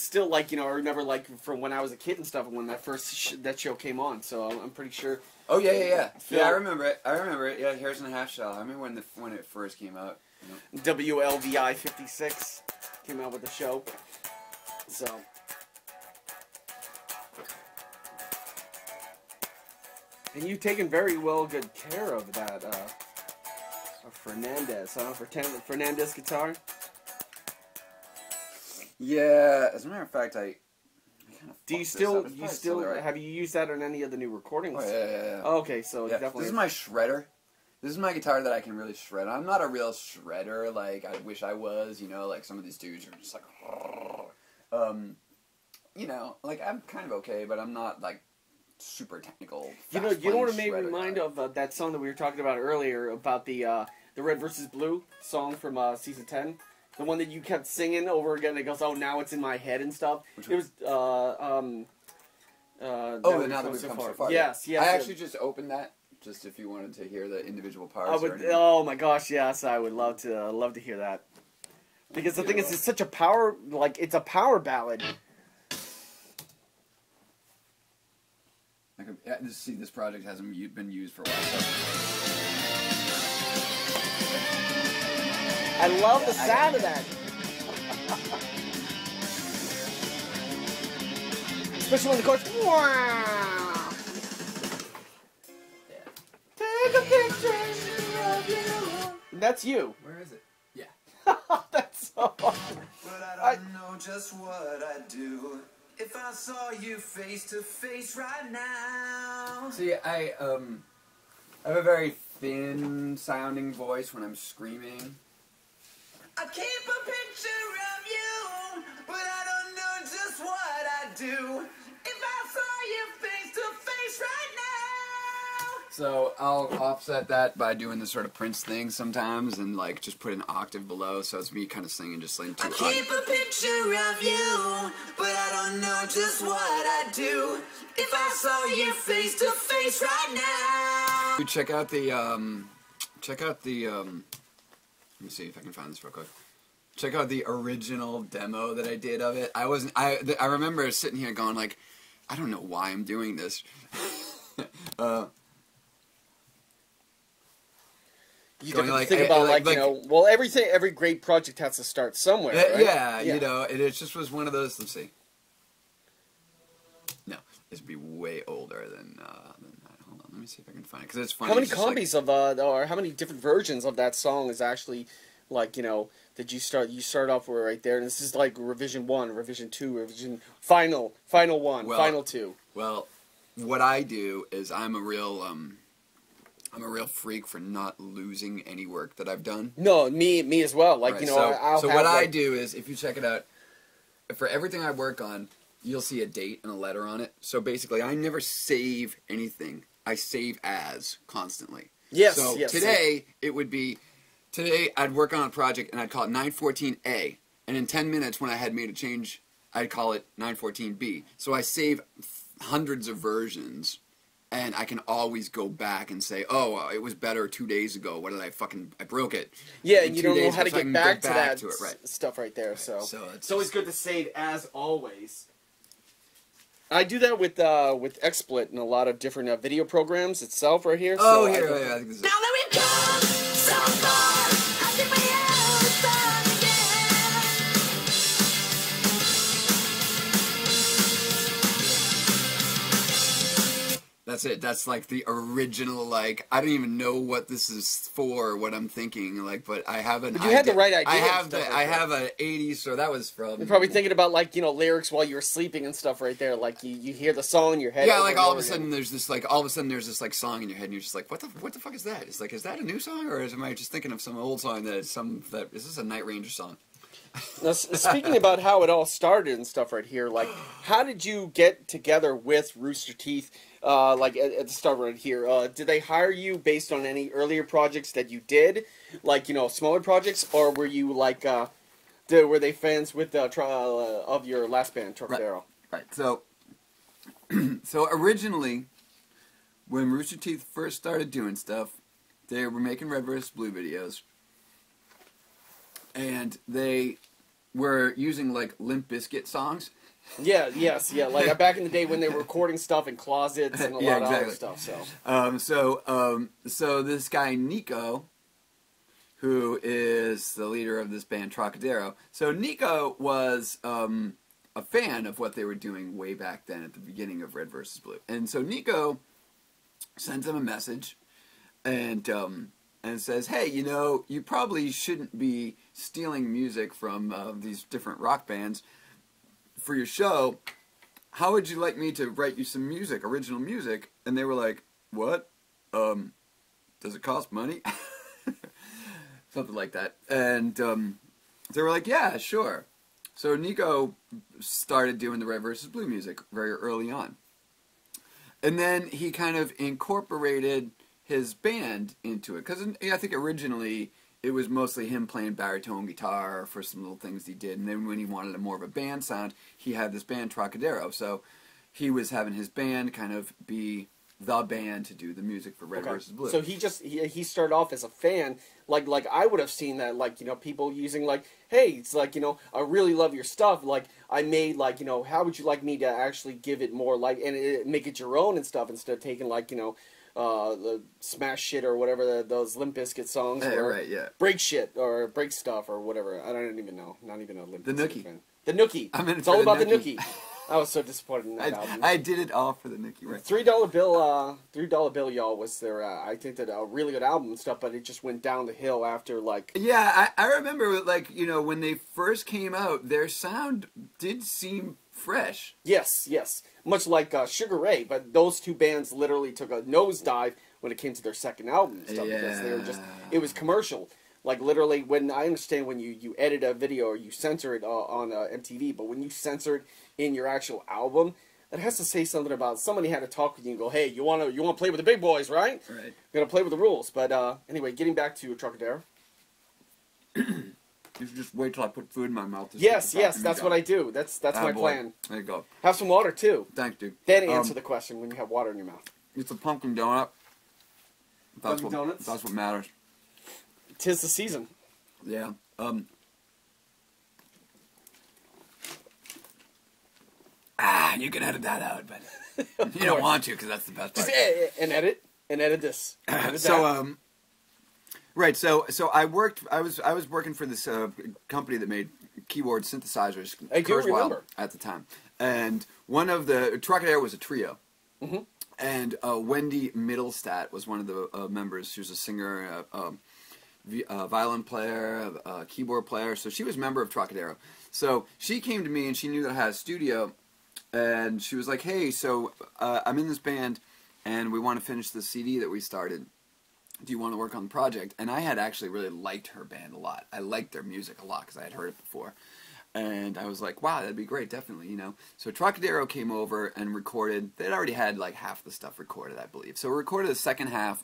still like, you know, I remember like from when I was a kid and stuff, when that first that show came on. So I'm pretty sure. Oh yeah, yeah, yeah. Phil, Yeah, I remember it. I remember it. Yeah, Harrison and Half Shell. I remember when it first came out. You know? WLVI 56 came out with the show. So. And you've taken very well good care of that, of Fernandez, huh? Fernandez guitar? Yeah, as a matter of fact, I kind of. Do you still, right. Have you used that on any of the new recordings? Oh, yeah. Oh, okay, so yeah. definitely. This is my shredder. This is my guitar that I can really shred. I'm not a real shredder, like I wish I was, you know, like some of these dudes are just like, you know, like I'm kind of okay, but I'm not like super technical. You know what it made me remind of that song that we were talking about earlier about the Red versus Blue song from season 10, the one that you kept singing over again. It goes, oh, now it's in my head and stuff. It was now that we've come so far. Yes. I actually just opened that. Just if you wanted to hear the individual parts. Oh my gosh, yes, I would love to hear that. Because the thing is, it's such a power, like it's a power ballad. See, this project hasn't been used for a while. I love the sound of that. Especially when the chorus. Wow. Take a picture of you. That's you. Where is it? Yeah. That's so awesome. But I don't know just what I'd do if I saw you face to face right now. See, I have a very thin sounding voice when I'm screaming. I keep a picture of you, but I don't know just what I'd do if I saw you face to face right now. So I'll offset that by doing this sort of Prince thing sometimes and like just put an octave below, so it's me kind of singing just like too high. I keep a picture of you, but I don't know just what I'd do if I saw you face to face right now. Check out the let me see if I can find this real quick. Check out the original demo that I did of it. I remember sitting here going like, I don't know why I'm doing this. You think about you know, well, every great project has to start somewhere, right? Yeah, you know, it just was one of those. Let's see. No, this would be way older than that. Hold on, let me see if I can find it because it's funny. How many copies of or how many different versions of that song is actually like, you know, did you start? You start off with right there, and this is like revision 1, revision 2, revision final 1, final 2. Well, what I do is I'm a real freak for not losing any work that I've done. No, me as well. Like, right, you know, so what I do is, if you check it out, for everything I work on, you'll see a date and a letter on it. So basically, I never save anything. I save as constantly. Yes. So yes, today it would be, today I'd work on a project and I'd call it 914A, and in 10 minutes when I had made a change, I'd call it 914B. So I save hundreds of versions. And I can always go back and say, oh, it was better 2 days ago. What did I broke it. Yeah, and you don't know how to get back to that right. stuff right there. So it's always good to save as always. I do that with XSplit and a lot of different video programs itself right here. Oh, so here, I think this is now that we've come so far, I think we have to start again. That's it. That's like the original, like, I don't even know what this is for, what I'm thinking, like, but I have an But you had the right idea. I have an 80s, so that was from... You're probably thinking about, like, you know, lyrics while you were sleeping and stuff right there. Like, you hear the song in your head. Yeah, like, all of a sudden there's this, like, song in your head, and you're just like, what the fuck is that? It's like, is that a new song, or am I just thinking of some old song is this a Night Ranger song? Now, speaking about how it all started and stuff right here, like, how did you get together with Rooster Teeth, like, at the start right here? Did they hire you based on any earlier projects that you did, like, you know, smaller projects, or were you, like, were they fans with of your last band, Trocadero? Right, so, so originally, when Rooster Teeth first started doing stuff, they were making Red vs. Blue videos. And they were using like Limp Bizkit songs. Yeah, yes, yeah. Like back in the day when they were recording stuff in closets and a lot of other stuff. So this guy Nico, who is the leader of this band Trocadero. So Nico was a fan of what they were doing way back then at the beginning of Red vs. Blue, and so Nico sends him a message, and says, "Hey, you know, you probably shouldn't be stealing music from these different rock bands for your show. How would you like me to write you some music, original music?" And they were like, "What? Does it cost money?" Something like that. And they were like, "Yeah, sure." So Nico started doing the Red vs. Blue music very early on. And then he kind of incorporated his band into it. Because I think originally it was mostly him playing baritone guitar for some little things he did. And then when he wanted a more of a band sound, he had this band Trocadero. So he was having his band kind of be the band to do the music for Red vs. Blue. So he started off as a fan, like I would have seen that, like, you know, people using like, hey, it's like, you know, I really love your stuff, like I made, like, you know, how would you like me to actually give it more, like, and make it your own and stuff, instead of taking, like, you know, the smash shit or whatever those Limp Bizkit songs, or right, yeah, break shit or break stuff or whatever. I don't even know, not even a Limp Bizkit fan. The Nookie. I mean, it's all about the Nookie. I was so disappointed in that album. I did it all for the Nookie, right? $3 Bill, y'all, was their, I think that a really good album and stuff, but it just went down the hill after, like... Yeah, I remember, like, you know, when they first came out, their sound did seem fresh. Yes, yes. Much like Sugar Ray, but those two bands literally took a nosedive when it came to their second album and stuff, because they were just... It was commercial. Like, literally, when I understand when you edit a video or you censor it on MTV, but when you censor it in your actual album, it has to say something about somebody had to talk with you and go, hey, you want to play with the big boys, right? Right. You're going to play with the rules. But anyway, getting back to Trocadero. You should just wait till I put food in my mouth. Yes, that's what I do. That's my plan. There you go. Have some water, too. Thanks, dude. Then answer the question when you have water in your mouth. It's a pumpkin donut. Donuts? That's what matters. 'Tis the season. Yeah. You can edit that out, but you don't want to, because that's the best part. Just edit this. Right. So I was working for this company that made keyboard synthesizers. I do remember at the time, and one of the Trocadero was a trio. Mm-hmm. And Wendy Middlestat was one of the members. She was a singer, violin player, keyboard player. So she was a member of Trocadero. So she came to me and she knew that I had a studio. And she was like, hey, so I'm in this band and we want to finish the CD that we started. Do you want to work on the project? And I had actually really liked her band a lot. I liked their music a lot because I had heard it before. And I was like, wow, that'd be great, definitely, you know. So Trocadero came over and recorded. They'd already had like half the stuff recorded, I believe. So we recorded the second half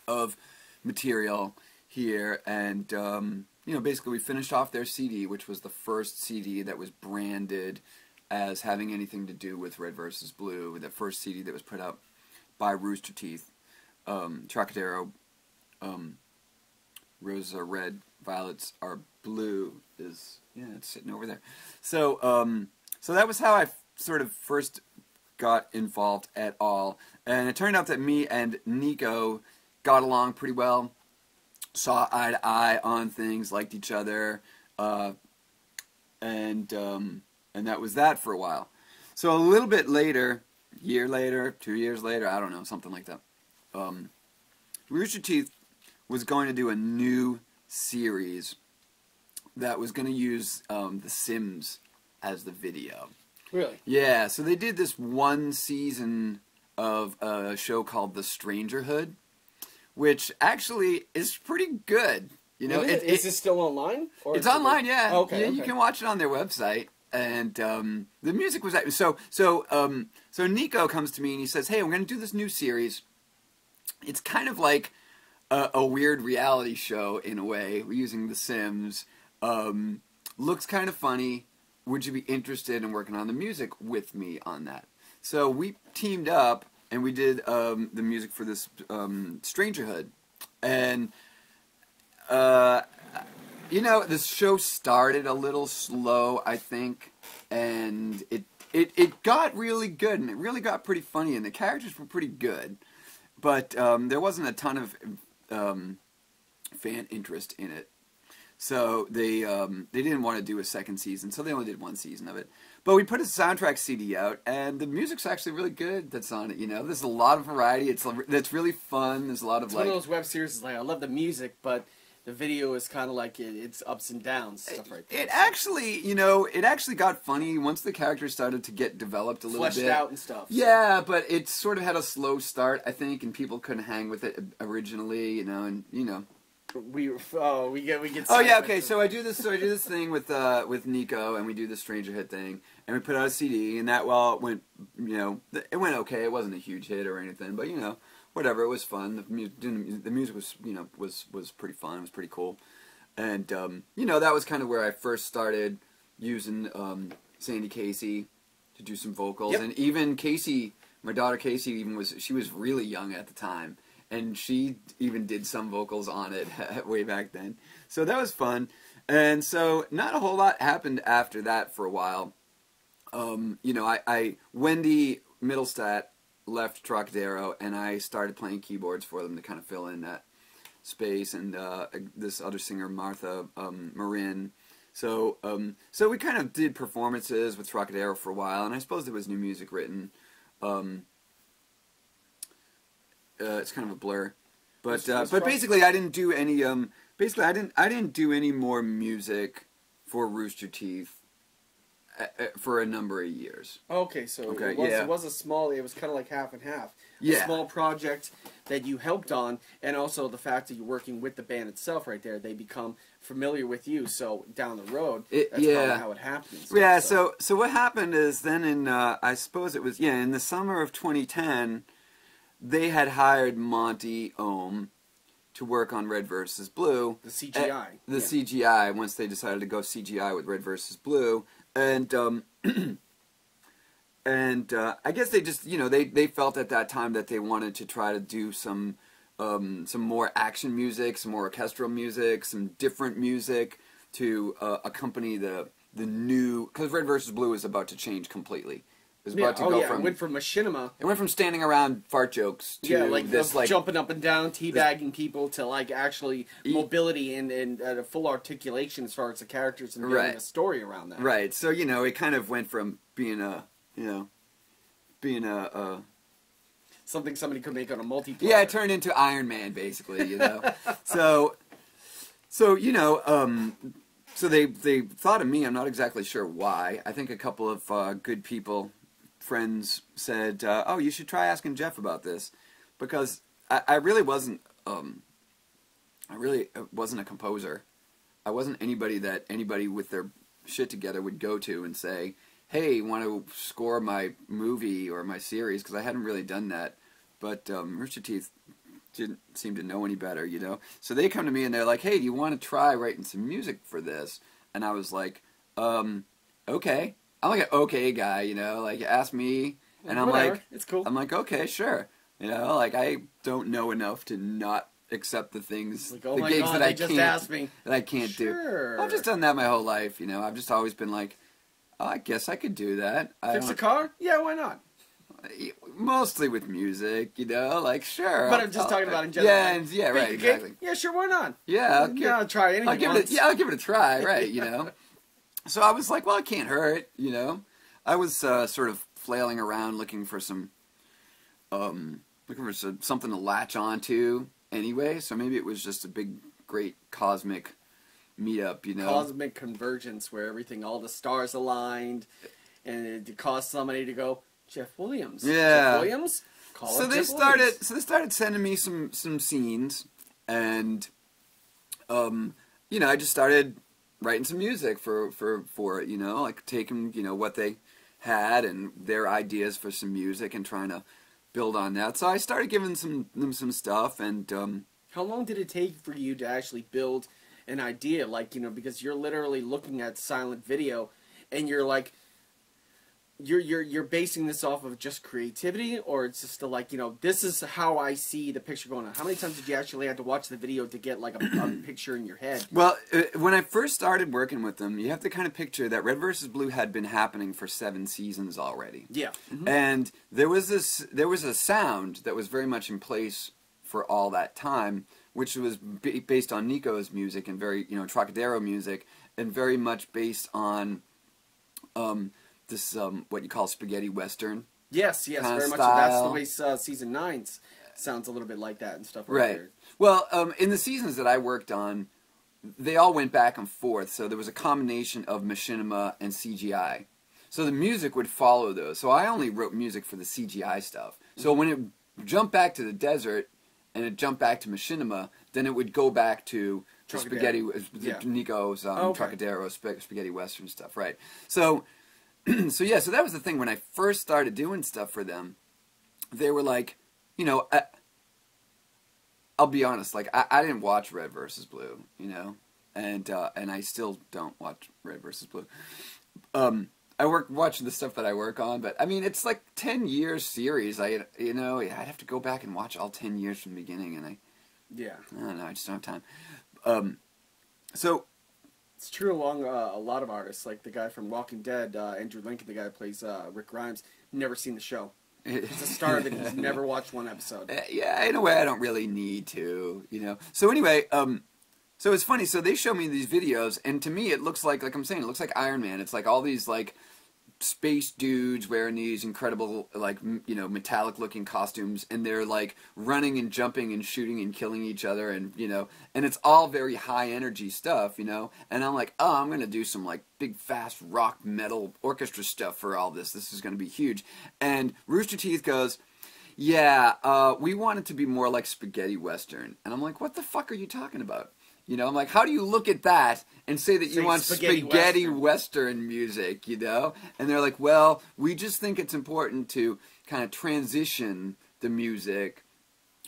of material here. And, you know, basically we finished off their CD, which was the first CD that was branded as having anything to do with Red vs. Blue. The first CD that was put out by Rooster Teeth. Trocadero, roses are red, violets are blue is... Yeah, it's sitting over there. So, so that was how I sort of first got involved at all. And it turned out that me and Nico got along pretty well, saw eye to eye on things, liked each other, and that was that for a while. So a little bit later, year later, 2 years later, I don't know, something like that, Rooster Teeth was going to do a new series that was going to use The Sims as the video. Really? Yeah, so they did this one season of a show called The Strangerhood, which actually is pretty good. You know, is this still online? Or it's online, yeah. Oh, okay, yeah, okay. You can watch it on their website. And the music was so Nico comes to me and he says, "Hey, I'm going to do this new series. It's kind of like a weird reality show in a way. We're using The Sims. Looks kind of funny. Would you be interested in working on the music with me on that?" So we teamed up and we did the music for this Strangerhood. And You know, this show started a little slow, I think, and it got really good, and it really got pretty funny, and the characters were pretty good, but there wasn't a ton of fan interest in it. So they didn't want to do a second season, so they only did one season of it. But we put a soundtrack CD out, and the music's actually really good that's on it, you know. There's a lot of variety. It's really fun. There's a lot of, it's one of those web series, like, I love the music, but the video is kind of like it's ups and downs stuff right there. It actually, you know, it actually got funny once the characters started to get developed a little bit. Fleshed out and stuff. Yeah, but it sort of had a slow start, I think, and people couldn't hang with it originally, you know, and, you know. We get. Oh yeah, okay. So I do this thing with Nico, and we do the Stranger Hit thing, and we put out a CD, and that went, you know, it went okay. It wasn't a huge hit or anything, but you know, whatever. It was fun. The music was, you know, was pretty fun. It was pretty cool, and you know, that was kind of where I first started using Sandy Casey to do some vocals, yep. And even Casey, my daughter Casey, she was really young at the time. And she even did some vocals on it way back then. So that was fun. And so not a whole lot happened after that for a while. You know, Wendy Middlestat left Trocadero, and I started playing keyboards for them to kind of fill in that space. And this other singer, Martha Marin. So we kind of did performances with Trocadero for a while, and I suppose there was new music written. It's kind of a blur, but basically I didn't do any I didn't do any more music for Rooster Teeth for a number of years. Okay, so okay, it was kind of like half and half. Yeah. A small project that you helped on, and also the fact that you're working with the band itself right there, they become familiar with you, so down the road, that's probably how it happens. Yeah, so what happened is then in, I suppose it was, in the summer of 2010, they had hired Monty Ohm to work on Red vs. Blue. The CGI. CGI, once they decided to go CGI with Red vs. Blue. And I guess they just, you know, they felt at that time that they wanted to try to do some more action music, some more orchestral music, some different music to accompany the new, because Red vs. Blue is about to change completely. It went from machinima. It went from standing around fart jokes to this, like, jumping up and down, teabagging people, to like actually mobility and a full articulation as far as the characters and building a story around that. Right. So, you know, it kind of went from being something somebody could make on a multiplayer. Yeah, it turned into Iron Man, basically, you know. so you know, so they thought of me. I'm not exactly sure why. I think a couple of good people, friends, said, "Oh, you should try asking Jeff about this," because I really wasn't. I really wasn't a composer. I wasn't anybody that anybody with their shit together would go to and say, "Hey, want to score my movie or my series?" Because I hadn't really done that. But Rooster Teeth didn't seem to know any better, you know. So they come to me and they're like, "Hey, do you want to try writing some music for this?" And I was like, "Okay." I'm like an okay guy, you know. Like, ask me, and I'm Whatever. like, "It's cool." I'm like, "Okay, sure." You know, like, I don't know enough to not accept the things, like, oh the my gigs God, that they I just can't, asked me. that I can't Sure. do. I've just done that my whole life, you know. I've just always been like, oh, I guess I could do that. Fix a car? Yeah, why not? Mostly with music, you know, like, sure. But I'm just talking about in general. Yeah, right, exactly. Yeah, sure, why not? Yeah, I'll try anything I'll give it a try, right, you know. So I was like, well, it can't hurt, you know. I was sort of flailing around looking for something to latch onto anyway, so maybe it was just a big, great cosmic meetup, you know. Cosmic convergence where everything, all the stars aligned, and it caused somebody to go, Jeff Williams. Yeah. Jeff Williams? So they started sending me some scenes, and you know, I just started writing some music for it, you know, like taking, you know, what they had and their ideas for some music and trying to build on that. So I started giving them some stuff, and how long did it take for you to actually build an idea? Like, you know, because you're literally looking at silent video, and you're like, you're basing this off of just creativity, or it's just like, you know, this is how I see the picture going on? How many times did you actually have to watch the video to get like a picture in your head? Well, when I first started working with them, you have to kind of picture that Red vs. Blue had been happening for 7 seasons already. Yeah. Mm-hmm. And there was a sound that was very much in place for all that time, which was based on Nico's music and very, you know, Trocadero music, and very much based on this what you call spaghetti western. Yes, very much. Style. That's the way season 9 sounds a little bit like that and stuff. Right. There. Well, in the seasons that I worked on, they all went back and forth, so there was a combination of machinima and CGI. So the music would follow those. So I only wrote music for the CGI stuff. So when it jumped back to the desert and it jumped back to machinima, then it would go back to the spaghetti, Nico's Trocadero spaghetti western stuff, right? So, so that was the thing. When I first started doing stuff for them, they were like, you know, I'll be honest, like I didn't watch Red vs. Blue, you know, and I still don't watch Red vs. Blue. I watch the stuff that I work on, but I mean, it's like 10 years series. I'd have to go back and watch all 10 years from the beginning, and I don't know, I just don't have time. So it's true along a lot of artists, like the guy from Walking Dead, Andrew Lincoln, the guy that plays Rick Grimes, never seen the show. He's a star of it. He's never watched one episode. Yeah, in a way, I don't really need to, you know. So anyway, so it's funny. So they show me these videos, and to me, it looks like I'm saying, it looks like Iron Man. It's like all these like space dudes wearing these incredible, like, you know, metallic looking costumes, and they're like running and jumping and shooting and killing each other, and you know, and it's all very high energy stuff, you know. And I'm like, oh, I'm gonna do some like big fast rock metal orchestra stuff for all this. This is gonna be huge. And Rooster Teeth goes, yeah, we want it to be more like spaghetti western. And I'm like, what the fuck are you talking about? You know, I'm like, how do you look at that and say that you want spaghetti western music, you know? And they're like, well, we just think it's important to kind of transition the music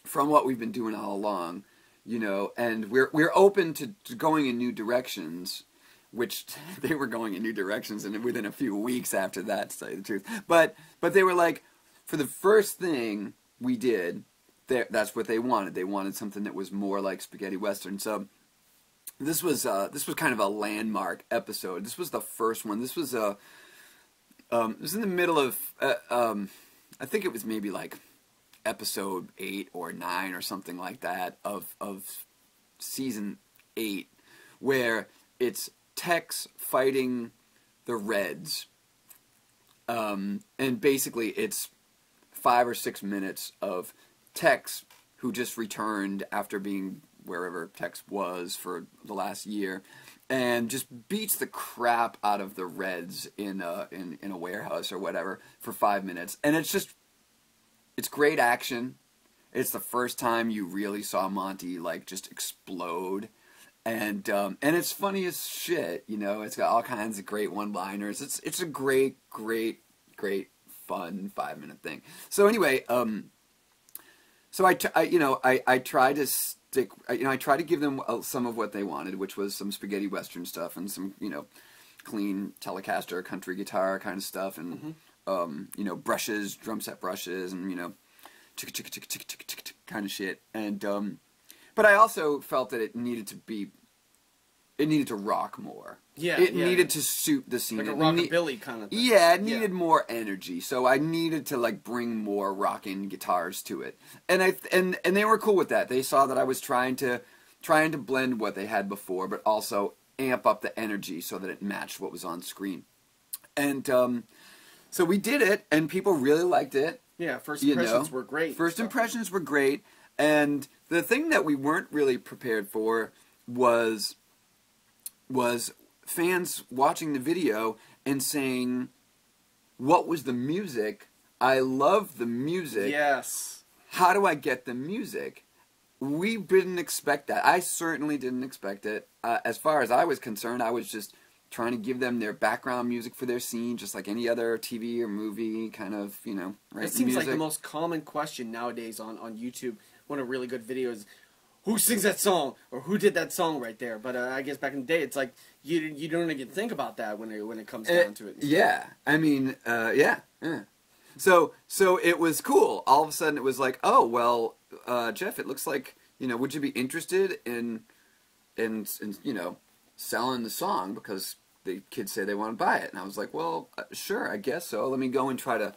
from what we've been doing all along, you know, and we're open to going in new directions, which they were going in new directions and within a few weeks after that, to tell you the truth. But they were like, for the first thing we did, that's what they wanted. They wanted something that was more like spaghetti western. So this was kind of a landmark episode. This was the first one. This was it was in the middle of I think it was maybe like episode 8 or 9 or something like that of season 8, where it's Tex fighting the Reds, and basically it's 5 or 6 minutes of Tex, who just returned after being wherever Tex was for the last year, and just beats the crap out of the Reds in a warehouse or whatever for 5 minutes. And it's great action. It's the first time you really saw Monty like just explode, and it's funny as shit. You know, it's got all kinds of great one-liners. It's a great fun 5-minute thing. So anyway, so I try to stick. I try to give them some of what they wanted, which was some spaghetti western stuff and some, you know, clean Telecaster country guitar kind of stuff, and you know, brushes, drum set brushes, and you know, chicka chicka chicka chicka chicka chicka kind of shit. And but I also felt that it needed to rock more. Yeah, it needed to suit the scene. Like a rockabilly kind of thing. Yeah, it needed more energy. So I needed to like bring more rockin' guitars to it. And they were cool with that. They saw that I was trying to blend what they had before, but also amp up the energy so that it matched what was on screen. And so we did it, and people really liked it. Yeah, first impressions were great. First impressions were great, and the thing that we weren't really prepared for was fans watching the video and saying, what was the music? I love the music. Yes. How do I get the music? We didn't expect that. I certainly didn't expect it. As far as I was concerned, I was just trying to give them their background music for their scene, just like any other TV or movie kind of, you know, right? It seems like the most common question nowadays on YouTube when a really good video is, who sings that song or who did that song right there. But I guess back in the day, it's like you don't even think about that when it comes down to it. Yeah, I mean, yeah. So it was cool. All of a sudden, it was like, oh well, Jeff, it looks like, you know, would you be interested in you know, selling the song because the kids say they want to buy it? And I was like, well, sure, I guess so. Let me go and try to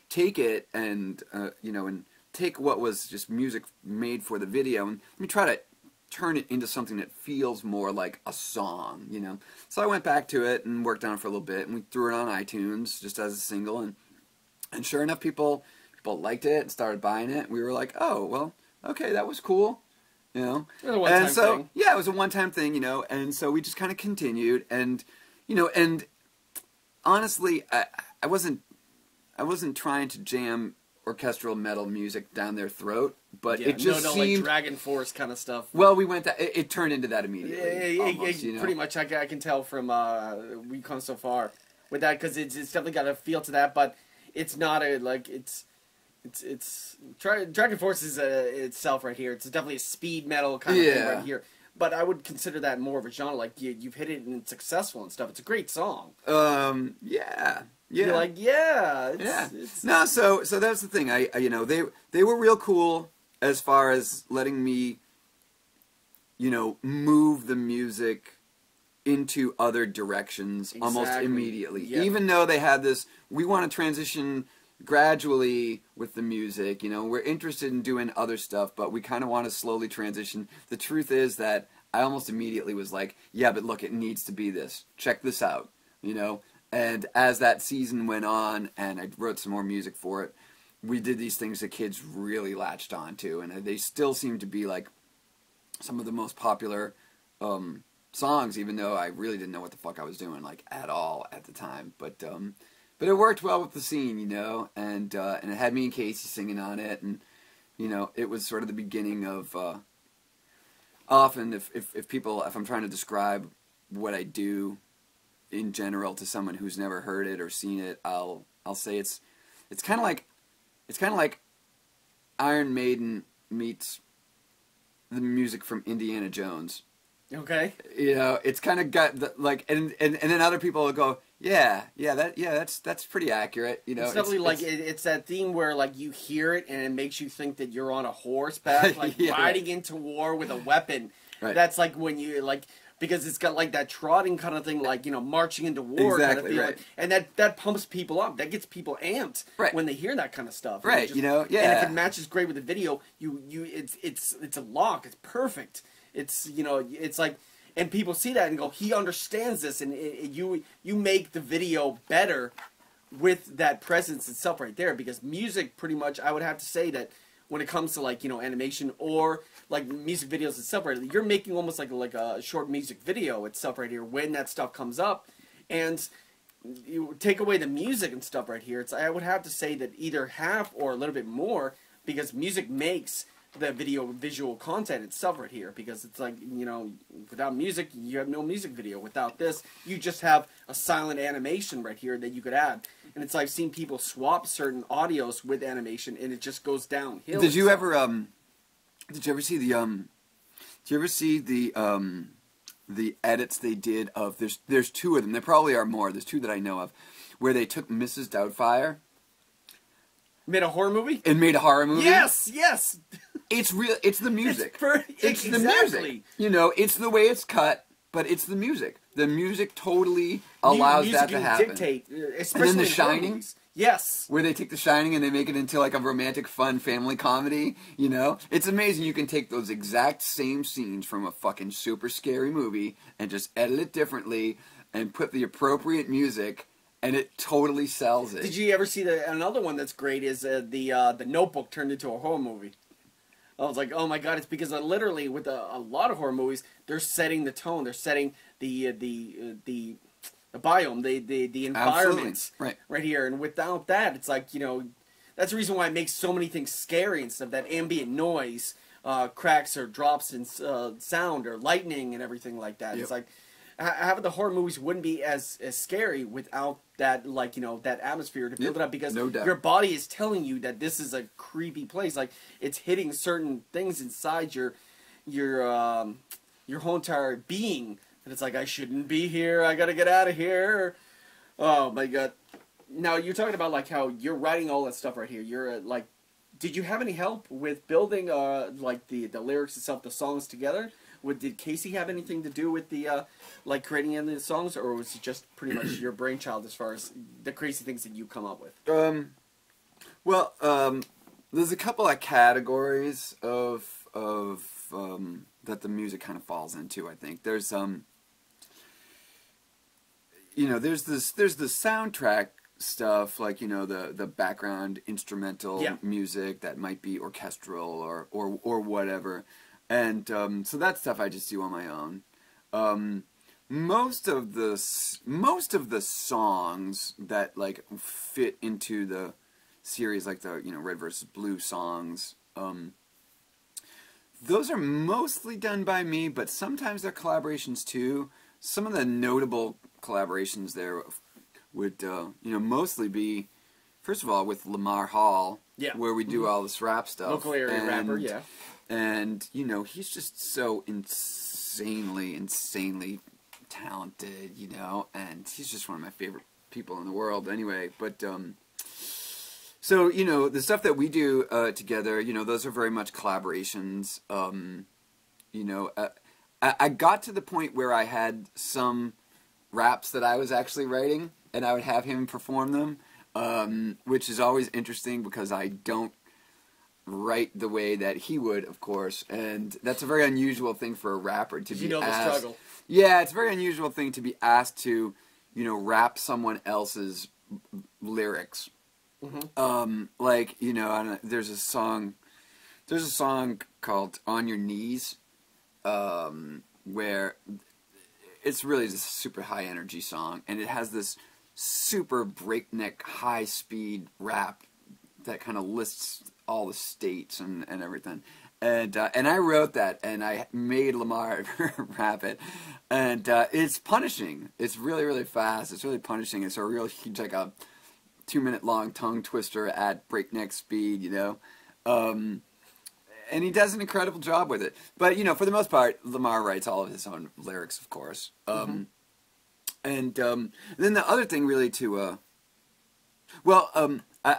take it and you know, and take what was just music made for the video and let me try to turn it into something that feels more like a song, you know. So I went back to it and worked on it for a little bit, and we threw it on iTunes just as a single, and sure enough, people liked it and started buying it. We were like, oh well, okay, that was cool. You know, It was a one-time thing. yeah, it was a one-time thing, you know, and so we just kind of continued, and you know, and honestly, I wasn't trying to jam orchestral metal music down their throat, but Yeah, it just seemed like Dragon Force kind of stuff. well, we went that it turned into that immediately. Almost, you know? Pretty much, I can tell from We've Come So Far with that because it's definitely got a feel to that, but it's not a like it's Dragon Force is itself right here. It's definitely a speed metal kind of thing right here. But I would consider that more of a genre. Like you've hit it and it's successful and stuff. It's a great song. Yeah. You're like, it's, No, so that's the thing. I you know, they were real cool as far as letting me, you know, move the music into other directions almost immediately. Yep. Even though they had this, we want to transition gradually with the music, you know, we're interested in doing other stuff, but we kind of want to slowly transition. The truth is that I almost immediately was like, yeah, but look, it needs to be this. Check this out, you know. And as that season went on, and I wrote some more music for it, we did these things that kids really latched onto, and they still seem to be like some of the most popular songs, even though I really didn't know what the fuck I was doing, like, at all at the time. But it worked well with the scene, you know, and it had me and Casey singing on it, and you know, it was sort of the beginning of. Often, if I'm trying to describe what I do in general to someone who's never heard it or seen it, I'll say it's kind of like Iron Maiden meets the music from Indiana Jones. okay. You know, it's kind of got the, like, and then other people will go, that's pretty accurate. You know, It's definitely it's that theme where like you hear it and it makes you think that you're on a horseback, like riding into war with a weapon. Right. That's like when you like. Because it's got like that trotting kind of thing, like, you know, marching into war kind of feeling. Right. And that pumps people up. That gets people amped when they hear that kind of stuff. Right, just, you know, yeah. And if it matches great with the video, it's a lock. It's perfect. It's, you know, it's like, and people see that and go, he understands this, and you make the video better with that presence itself right there. Because music, pretty much, I would have to say that when it comes to like, you know, animation or like music videos itself, right, you're making almost like a short music video itself right here when that stuff comes up, and you take away the music and stuff right here. I would have to say that either half or a little bit more, because music makes the visual content itself right here, because it's like, you know, without music you have no music video. Without this, you just have a silent animation right here that you could add. And it's like, I've seen people swap certain audios with animation, and it just goes downhill. Did you ever see the edits they did of there's two of them. There probably are more. There's two that I know of, where they took Mrs. Doubtfire, made a horror movie. and made a horror movie. Yes. It's real. It's the music. It's the exactly. music. You know, it's the way it's cut, but it's the music. The music totally allows that to happen. Dictate, especially And then The in Shining? movies. Yes. Where they take The Shining and they make it into like a romantic, fun family comedy, you know? It's amazing you can take those exact same scenes from a fucking super scary movie and just edit it differently and put the appropriate music, and it totally sells it. Did you ever see another one that's great is the Notebook turned into a horror movie? I was like, oh my god, it's because literally with a lot of horror movies, they're setting the tone, they're setting the biome, the environments right here, and without that, it's like, you know, that's the reason why it makes so many things scary and stuff. That ambient noise, cracks or drops in sound or lightning and everything like that. It's like half of the horror movies wouldn't be as scary without that, like, you know, that atmosphere to build it up, because your body is telling you that this is a creepy place. Like, it's hitting certain things inside your whole entire being. And it's like, I shouldn't be here. I gotta get out of here. Oh my god. Now you're talking about like how you're writing all that stuff right here. You're like, did you have any help with building like the lyrics itself, the songs together? Did Casey have anything to do with the like creating any of the songs, or was it just pretty much your brainchild as far as the crazy things that you come up with? Well, there's a couple of categories of that the music kind of falls into. I think there's there's the soundtrack stuff, like the background instrumental music that might be orchestral or whatever, and so that stuff I just do on my own. Most of the songs that like fit into the series, like the Red versus Blue songs, those are mostly done by me, but sometimes they're collaborations too. Some of the notable collaborations there would mostly be, first of all, with Lamar Hall, where we do all this rap stuff. Local area rapper, yeah. And he's just so insanely talented, and he's just one of my favorite people in the world anyway. But so the stuff that we do together, those are very much collaborations. I got to the point where I had some raps that I was actually writing, and I would have him perform them, which is always interesting because I don't write the way that he would, of course, and that's a very unusual thing for a rapper to be asked. The struggle. Yeah, it's a very unusual thing to be asked to, rap someone else's lyrics. Mm-hmm. There's a song called "On Your Knees," where it's really just a super high energy song, and it has this super breakneck high speed rap that kind of lists all the states and everything. And I wrote that, and I made Lamar rap it, and it's punishing. It's really, really fast. It's really punishing. It's a real huge, like a 2-minute long tongue twister at breakneck speed, and he does an incredible job with it. But for the most part, Lamar writes all of his own lyrics, of course. And then the other thing, really, I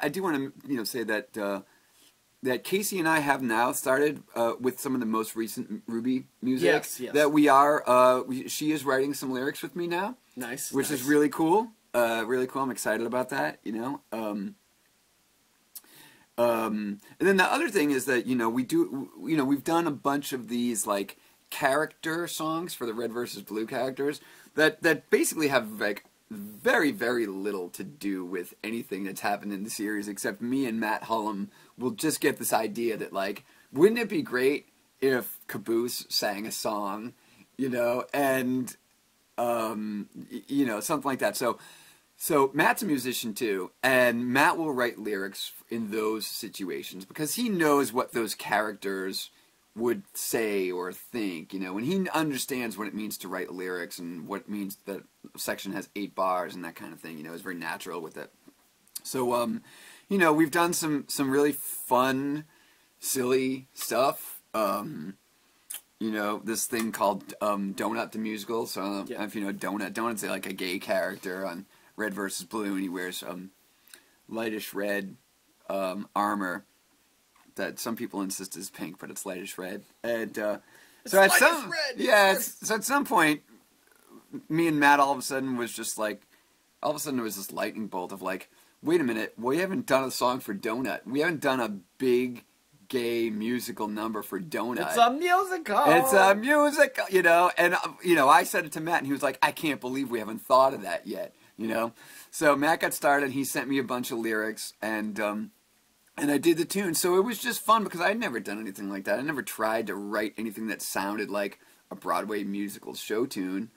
do want to say that that Casey and I have now started with some of the most recent RWBY music. Yes. That we are. She is writing some lyrics with me now. Nice. Which is really cool. Really cool. I'm excited about that. And then the other thing is that we've done a bunch of these like character songs for the Red versus Blue characters that basically have like very, very little to do with anything that's happened in the series, except me and Matt Hullum will just get this idea that, like, wouldn't it be great if Caboose sang a song, and something like that. So Matt's a musician too, and Matt will write lyrics in those situations because he knows what those characters would say or think, and he understands what it means to write lyrics and what it means that a section has 8 bars and that kind of thing, is very natural with it. So, we've done some really fun, silly stuff. This thing called Donut the Musical. So, if you know Donut's like a gay character on Red versus Blue, and he wears lightish red armor that some people insist is pink, but it's lightish red. And so at some point, me and Matt all of a sudden was there was this lightning bolt of like, wait a minute, we haven't done a song for Donut. We haven't done a big gay musical number for Donut. It's a musical. It's a musical, And I said it to Matt, and he was like, I can't believe we haven't thought of that yet, So Matt got started. He sent me a bunch of lyrics, and I did the tune. So it was just fun because I'd never done anything like that. I never tried to write anything that sounded like a Broadway musical show tune.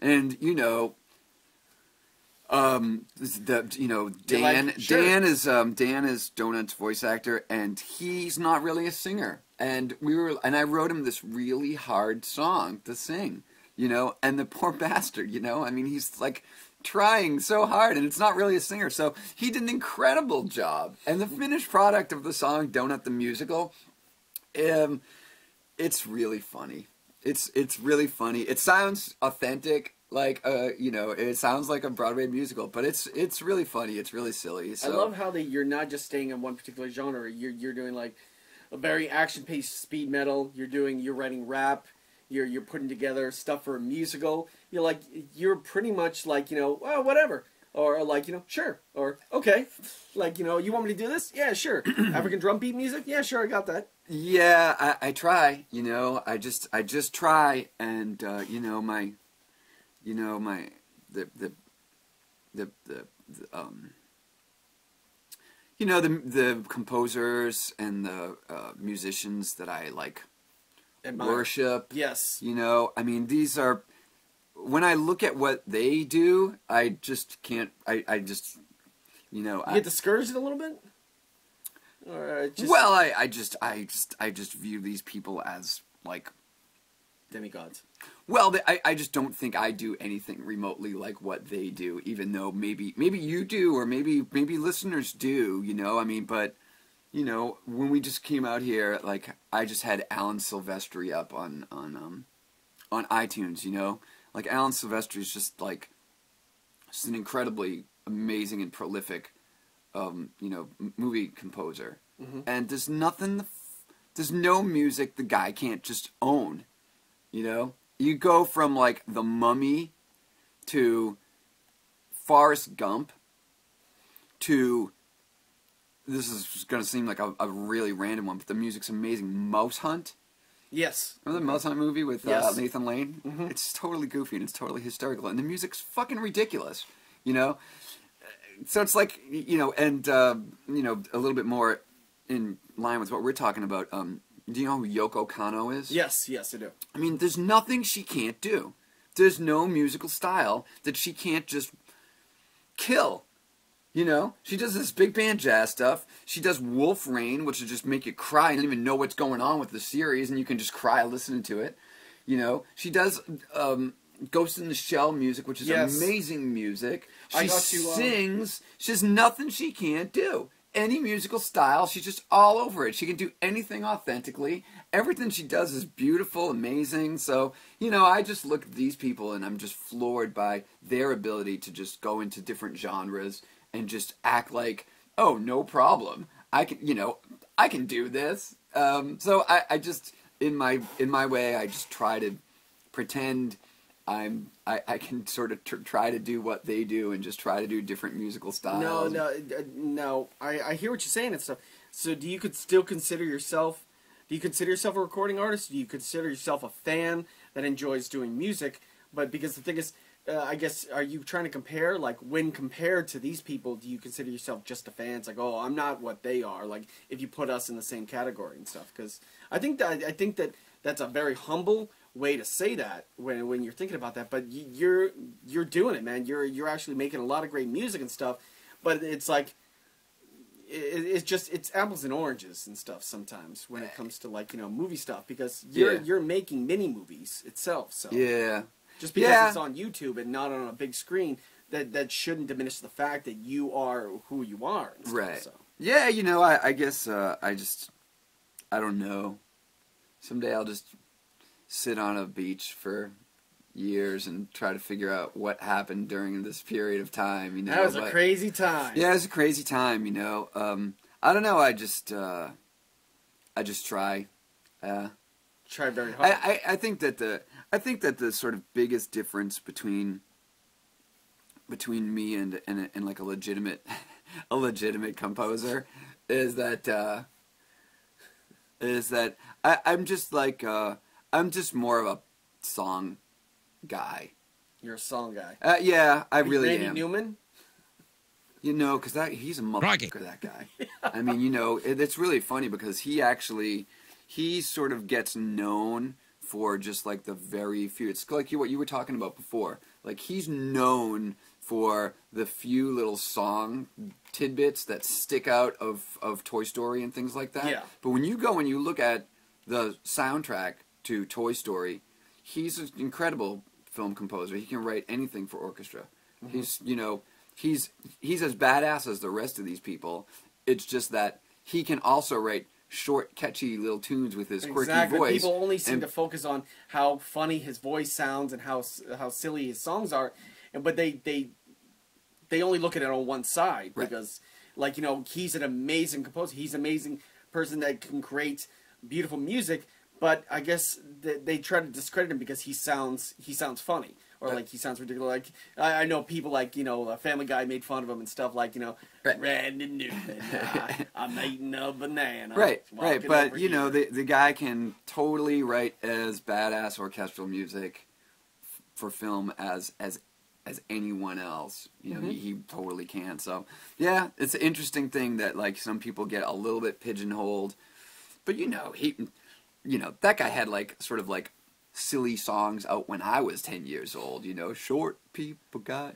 And Dan is Donut's voice actor, and he's not really a singer. And I wrote him this really hard song to sing, and the poor bastard, he's like trying so hard, and it's not really a singer. So he did an incredible job, and the finished product of the song Donut the Musical, It's really funny. It's really funny. It sounds authentic, like you know, it sounds like a Broadway musical, but it's really funny. It's really silly. So. I love how you're not just staying in one particular genre. You're doing like a very action-paced speed metal. You're writing rap. You're putting together stuff for a musical. You're pretty much like, you know, well, whatever. Or like, you know, sure. Or okay. Like, you know, you want me to do this? Yeah, sure. African drum beat music? Yeah, sure, I got that. Yeah, I try, you know, I just try, and you know, the composers and the musicians that I like Admire. worship. Yes. You know, I mean, these are, when I look at what they do, I just can't, I just, you know. You get discouraged a little bit? Or just Well, I just view these people as, like, demigods. well, I just don't think I do anything remotely like what they do, even though maybe you do, or maybe listeners do, you know, I mean, but, you know, when we just came out here, like, I just had Alan Silvestri up on iTunes, you know, like, Alan Silvestri is just, like, just an incredibly amazing and prolific, you know, movie composer, and there's no music the guy can't just own, you know. You go from, like, The Mummy to Forrest Gump to, this is going to seem like a really random one, but the music's amazing, Mouse Hunt. Yes. Remember the Mouse Hunt movie with Yes. Nathan Lane? Mm-hmm. It's totally goofy and it's totally hysterical, and the music's fucking ridiculous, you know? So it's like, you know, and, you know, a little bit more in line with what we're talking about, do you know who Yoko Kanno is? Yes, I do. I mean, there's nothing she can't do. There's no musical style that she can't just kill. You know? She does this big band jazz stuff. She does Wolf Rain, which will just make you cry and don't even know what's going on with the series, and you can just cry listening to it. You know? She does Ghost in the Shell music, which is amazing music. She sings. She has nothing she can't do. Any musical style, she's just all over it. She can do anything authentically. Everything she does is beautiful, amazing. So, you know, I just look at these people and I'm just floored by their ability to just go into different genres and just act like, oh, no problem. I can, you know, I can do this. So I just, in my way, I just try to pretend I can sort of try to do what they do and just try to do different musical styles. No. I hear what you're saying and stuff. So do you still consider yourself? Do you consider yourself a recording artist? Do you consider yourself a fan that enjoys doing music? But because the thing is, I guess, are you trying to compare? Like, when compared to these people, do you consider yourself just a fan? It's like, oh, I'm not what they are. Like, if you put us in the same category and stuff, because I think that that's a very humble way to say that when you're thinking about that. But you're doing it, man. You're actually making a lot of great music and stuff. But it's like, it's apples and oranges and stuff sometimes when it comes to, like, you know, movie stuff, because you're making mini movies itself. So yeah. Just because it's on YouTube and not on a big screen, that shouldn't diminish the fact that you are who you are. And stuff, right. So. Yeah, you know, I guess I don't know. Someday I'll just sit on a beach for years and try to figure out what happened during this period of time. You know, that was a crazy time. Yeah, it was a crazy time. You know, I don't know. I just try. Try very hard. I think that the sort of biggest difference between me and like a legitimate composer is that I'm just like I'm just more of a song guy. You're a song guy. Yeah, I really Randy am. Newman? You know, because he's a motherfucker, that guy. I mean, you know, it's really funny because he sort of gets known for just like the very few. It's like what you were talking about before. Like, he's known for the few little song tidbits that stick out of Toy Story and things like that. Yeah. But when you go and you look at the soundtrack to Toy Story, he's an incredible film composer. He can write anything for orchestra. Mm-hmm. He's as badass as the rest of these people. It's just that he can also write short, catchy little tunes with his quirky Exactly. voice. People only seem to focus on how funny his voice sounds and how silly his songs are, but they only look at it on one side because, like, you know, he's an amazing composer. He's an amazing person that can create beautiful music. But I guess they try to discredit him because he sounds funny, or like he sounds ridiculous. Like I know people like, you know, Family Guy made fun of him and stuff, like, you know, Randy Newman, I'm eating a banana. Right. But you know, here. the guy can totally write as badass orchestral music for film as anyone else. You know, he totally can. So yeah, it's an interesting thing that like some people get a little bit pigeonholed, but you know that guy had like sort of like silly songs out when I was 10 years old. You know, short people got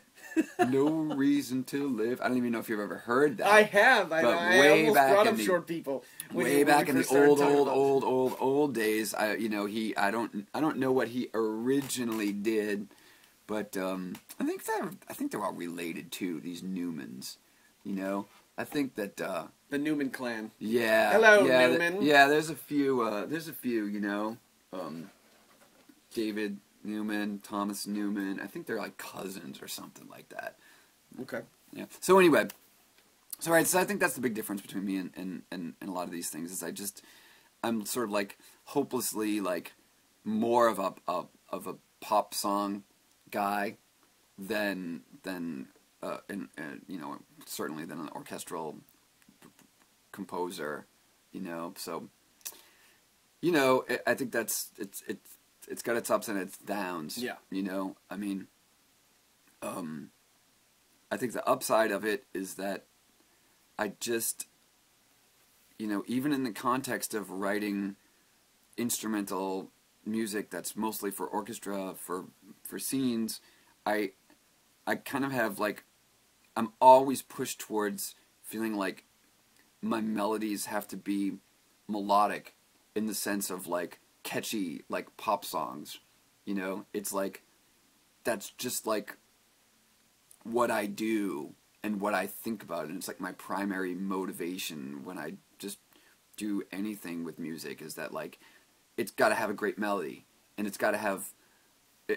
no reason to live. I don't even know if you've ever heard that. I have. But I way almost back brought in up the, short people. Way back in the old days. I don't know what he originally did, but I think they're all related too. These Newmans, you know. I think that the Newman clan. Yeah. Hello, Newman. There's a few. You know, David Newman, Thomas Newman. I think they're like cousins or something like that. Okay. Yeah. So anyway, so I think that's the big difference between me and a lot of these things is I'm sort of like hopelessly like more of a pop song guy than you know, certainly than an orchestral composer, you know. So, you know, I think that's it's got its ups and its downs. Yeah. You know, I mean, I think the upside of it is that I just, you know, even in the context of writing instrumental music that's mostly for orchestra, for scenes, I kind of have like, I'm always pushed towards feeling like my melodies have to be melodic in the sense of like catchy, like pop songs, you know? It's like, that's just like what I do and what I think about, and it's like my primary motivation when I just do anything with music is that like, it's got to have a great melody, and it's got to have,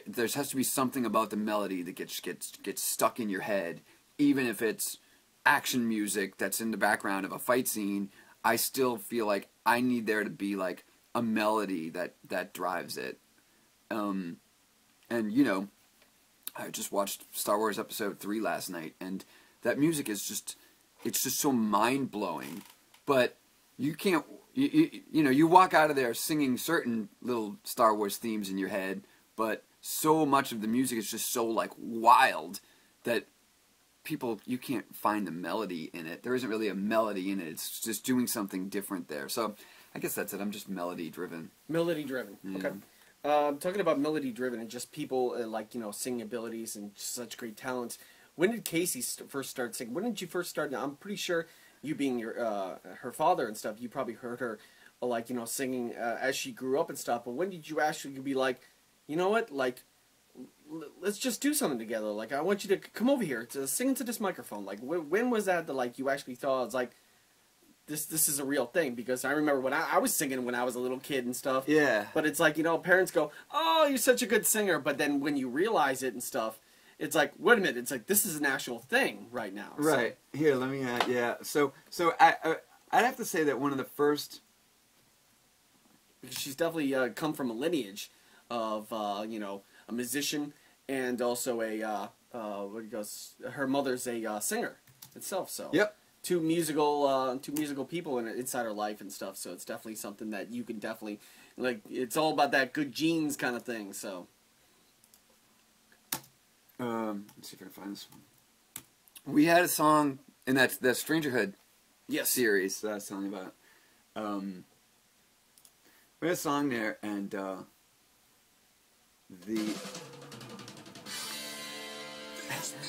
there has to be something about the melody that gets stuck in your head. Even if it's action music that's in the background of a fight scene, I still feel like I need there to be like a melody that drives it. And you know, I just watched Star Wars Episode 3 last night, and that music is just, it's just so mind-blowing. But you can't, you know, you walk out of there singing certain little Star Wars themes in your head, but so much of the music is just so like wild that you can't find the melody in it. There isn't really a melody in it. It's just doing something different there. So I guess that's it. I'm just melody driven. Melody driven. Yeah. Okay. Talking about melody driven and just people like, you know, singing abilities and such great talents. When did Casey first start singing? When did you first start? Now, I'm pretty sure you being her father and stuff, you probably heard her like, you know, singing as she grew up and stuff. But when did you actually be like, you know what, like, let's just do something together. Like, I want you to come over here to sing into this microphone. Like, when was that like you actually thought, it's like, this is a real thing? Because I remember when I was singing when I was a little kid and stuff. Yeah. But it's like, you know, parents go, oh, you're such a good singer. But then when you realize it and stuff, it's like, wait a minute. It's like, this is an actual thing right now. Right. So, here, let me, yeah. So I'd have to say that one of the first... Because she's definitely come from a lineage of, you know, a musician and also a, her mother's a singer itself. So yep. Two musical people inside her life and stuff. So it's definitely something that you can definitely, like, it's all about that good genes kind of thing. So. Let's see if I can find this one. We had a song in that Strangerhood series that I was telling you about. We had a song there, and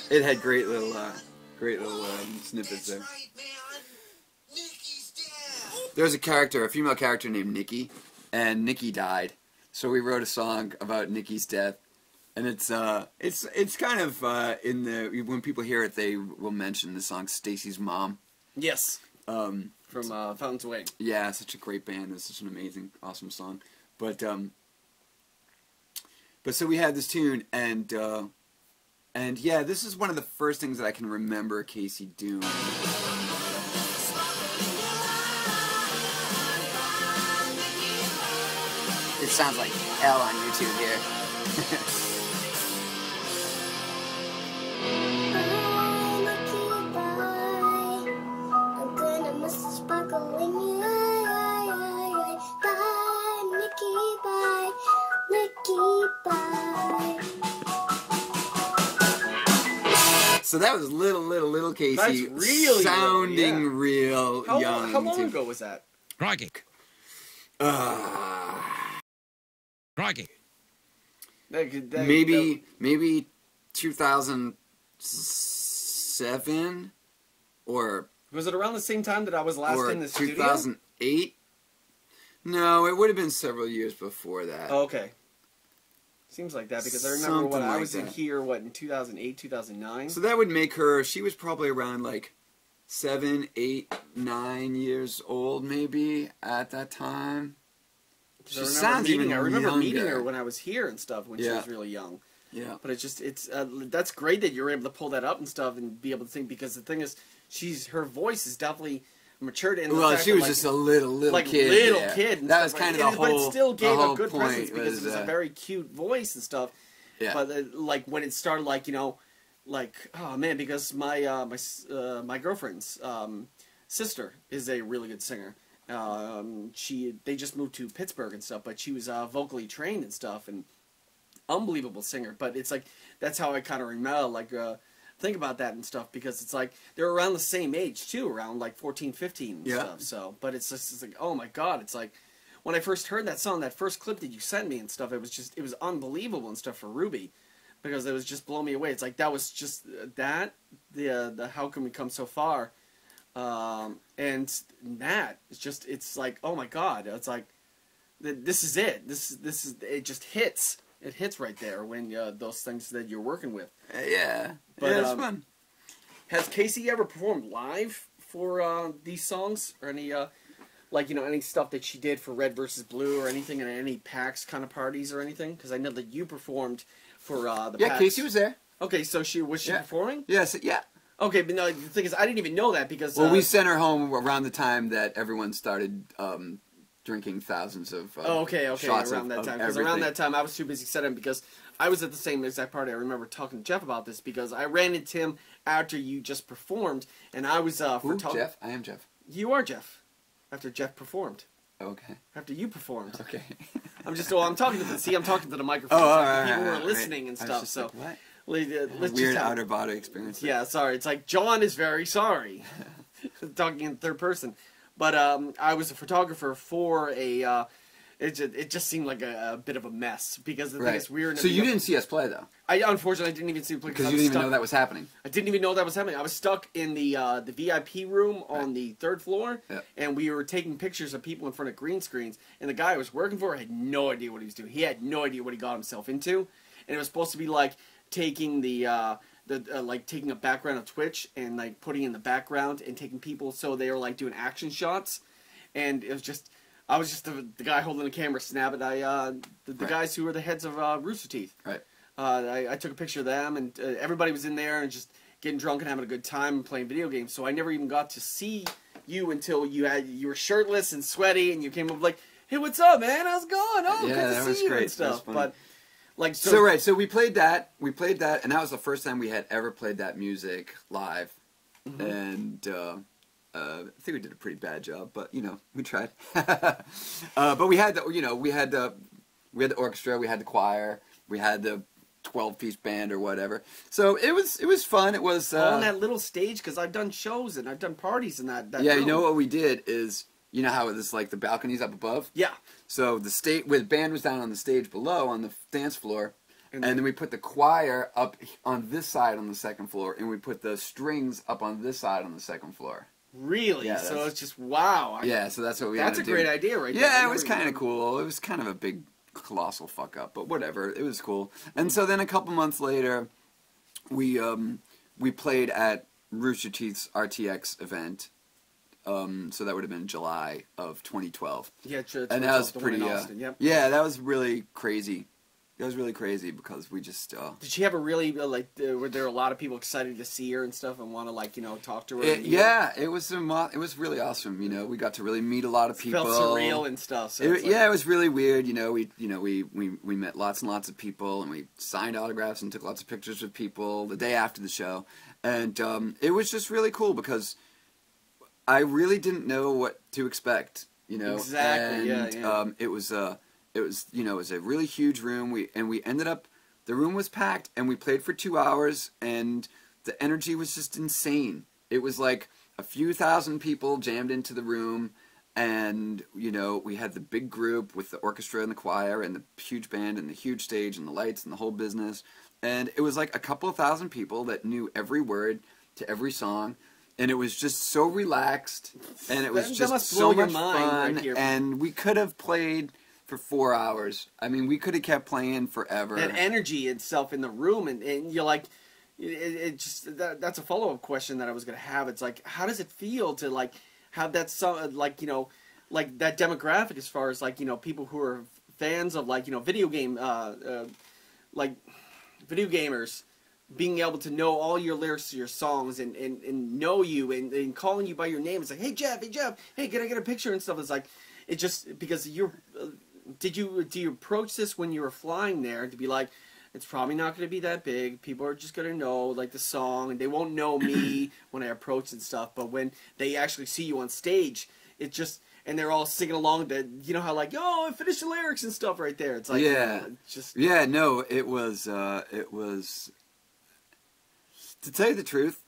it had great little snippets there. There's a female character named Nikki, and Nikki died, so we wrote a song about Nikki's death. And it's kind of in the, when people hear it, they will mention the song Stacy's Mom. Yes. From Fountains Way. Yeah, such a great band. It's such an amazing, awesome song. But so we had this tune, and yeah, this is one of the first things that I can remember Casey doing. It sounds like hell on YouTube here. So that was little Casey. That's really sounding little, yeah. real young. How long ago was that? Crikey. Crikey. Maybe 2007 or Was it around the same time that I was last in the studio? 2008? No, it would have been several years before that. Oh, okay. Seems like that because I remember when Something I like was in that. here, in 2008, 2009? So that would make her, she was probably around like 7, 8, 9 years old maybe at that time. She sounds even I remember meeting younger. her when I was here and stuff when she was really young. Yeah. But that's great that you're able to pull that up and stuff and be able to sing because the thing is, her voice is definitely matured. In the fact she that, was just a little kid. Little yeah. kid. And that was stuff kind like, of the whole. But it still gave a good point presence because it was a very cute voice and stuff. Yeah. But when it started, oh man, because my my girlfriend's sister is a really good singer. They just moved to Pittsburgh and stuff, but she was vocally trained and stuff, and unbelievable singer. But it's like that's how I kind of remember think about that and stuff because it's like they're around the same age too, around 14, 15 and stuff. So, but it's like oh my god, it's like when I first heard that song, that first clip that you sent me and stuff, it was unbelievable and stuff for RWBY because it was just blowing me away. It's like that was just the how can we come so far. And Nat, it's like, oh my god, it's like, this is it. This is, it just hits. It hits right there when, those things that you're working with. Yeah. But, it's fun. Has Casey ever performed live for, these songs? Or any, any stuff that she did for Red vs. Blue or anything, and any PAX kind of parties or anything? Because I know that you performed for, the PAX. Casey was there. Okay, so was she performing? Yes, yeah. Okay, but no, the thing is, I didn't even know that because... Well, we sent her home around the time that everyone started drinking thousands of shots around that time. Because around that time, I was too busy setting because I was at the same exact party. I remember talking to Jeff about this because I ran into him after you just performed, and I was... Jeff? I am Jeff. You are Jeff. After Jeff performed. Okay. After you performed. Okay. I'm talking to the microphone. Oh, all right, people all were right, listening and stuff, so... Like, what? Let's Weird just outer body experience. Yeah, sorry. It's like, John is very sorry. Talking in third person. But I was a photographer for a... it just seemed like a bit of a mess. Because the thing is, we were... So you didn't see us play, though? Unfortunately, I didn't even see us play. Because you didn't even know that was happening? I didn't even know that was happening. I was stuck in the VIP room on the third floor. Yeah. And we were taking pictures of people in front of green screens. And the guy I was working for had no idea what he was doing. He had no idea what he got himself into. And it was supposed to be like... taking taking a background of Twitch and putting in the background and taking people so they were doing action shots, and it was just I was just the guy holding the camera snapping. The guys who were the heads of Rooster Teeth. Right. I took a picture of them, and everybody was in there and just getting drunk and having a good time and playing video games. So I never even got to see you until you were shirtless and sweaty, and you came up hey, what's up, man? How's it going? Oh, yeah, good to see you great. and stuff. But so we played that, and that was the first time we had ever played that music live, and I think we did a pretty bad job, but we tried. But we had the orchestra, we had the choir, we had the 12-piece band or whatever. So it was fun. It was on that little stage because I've done shows and I've done parties in that. Yeah, room. you know what we did is. You know how it's the balconies up above? Yeah. So the band was down on the stage below on the dance floor, and then we put the choir up on this side on the second floor, and we put the strings up on this side on the second floor. Really? Yeah, so it's just wow. Yeah, so that's what we had to do. That's a great idea right there. Yeah, it was kind of cool. It was kind of a big, colossal fuck up, but whatever. It was cool. And so then a couple months later, we played at Rooster Teeth's RTX event. So that would have been July of 2012. Yeah, and that was pretty. Austin, yep. Yeah, that was really crazy. It was really crazy because we just. Did she have a really were there a lot of people excited to see her and stuff and want to talk to her? Yeah, it was really awesome. We got to really meet a lot of people. Felt surreal and stuff. So it was really weird. We met lots and lots of people, and we signed autographs and took lots of pictures with people the day after the show, and it was just really cool because I really didn't know what to expect. Exactly. And, it was a really huge room. We ended up, the room was packed, and we played for 2 hours, and the energy was just insane. It was like a few thousand people jammed into the room, and we had the big group with the orchestra and the choir and the huge band and the huge stage and the lights and the whole business, and it was like a couple of thousand people that knew every word to every song. And it was just so relaxed, and it was just so much fun, right here. And we could have played for 4 hours. I mean, we could have kept playing forever. That energy itself in the room, and you're like, that's a follow-up question that I was going to have. It's like, how does it feel to, have that, that demographic as far as, people who are fans of, video gamers, being able to know all your lyrics to your songs and know you and calling you by your name. It's like, hey Jeff, hey, can I get a picture and stuff? It's like, it just, because do you approach this when you were flying there to be like, it's probably not going to be that big. People are just going to know the song, and they won't know me when I approach and stuff. But when they actually see you on stage, it just, and they're all singing along to, how I finished the lyrics and stuff right there. It's like, yeah, it was. To tell you the truth,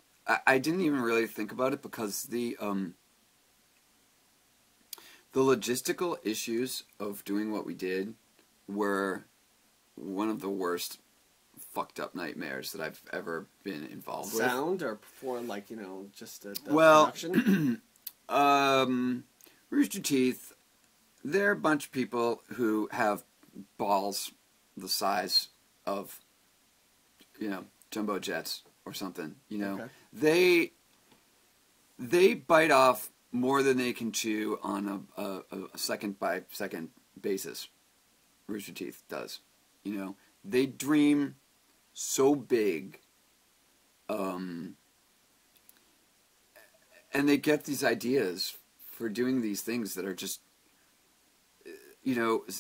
I didn't even really think about it because the logistical issues of doing what we did were one of the worst fucked up nightmares that I've ever been involved with. Sound or before, just the production? Rooster Teeth, they're a bunch of people who have balls the size of, jumbo jets. Or something, okay. They bite off more than they can chew on a second by second basis. Rooster Teeth does, They dream so big, and they get these ideas for doing these things that are just,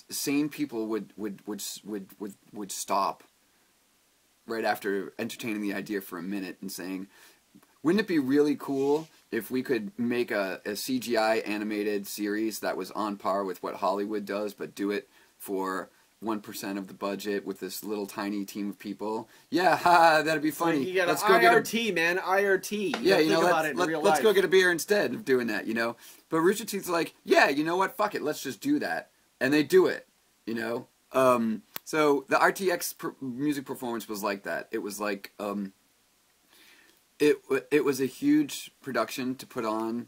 sane people would stop right after entertaining the idea for a minute and saying, wouldn't it be really cool if we could make a CGI animated series that was on par with what Hollywood does, but do it for 1% of the budget with this little tiny team of people? Yeah, that'd be funny. You got IRT, man, IRT. Yeah, let's life. go get a beer instead of doing that, But Rooster Teeth's like, yeah, you know what, fuck it, let's just do that. And they do it, So the RTX music performance was like that. It was like, it was a huge production to put on,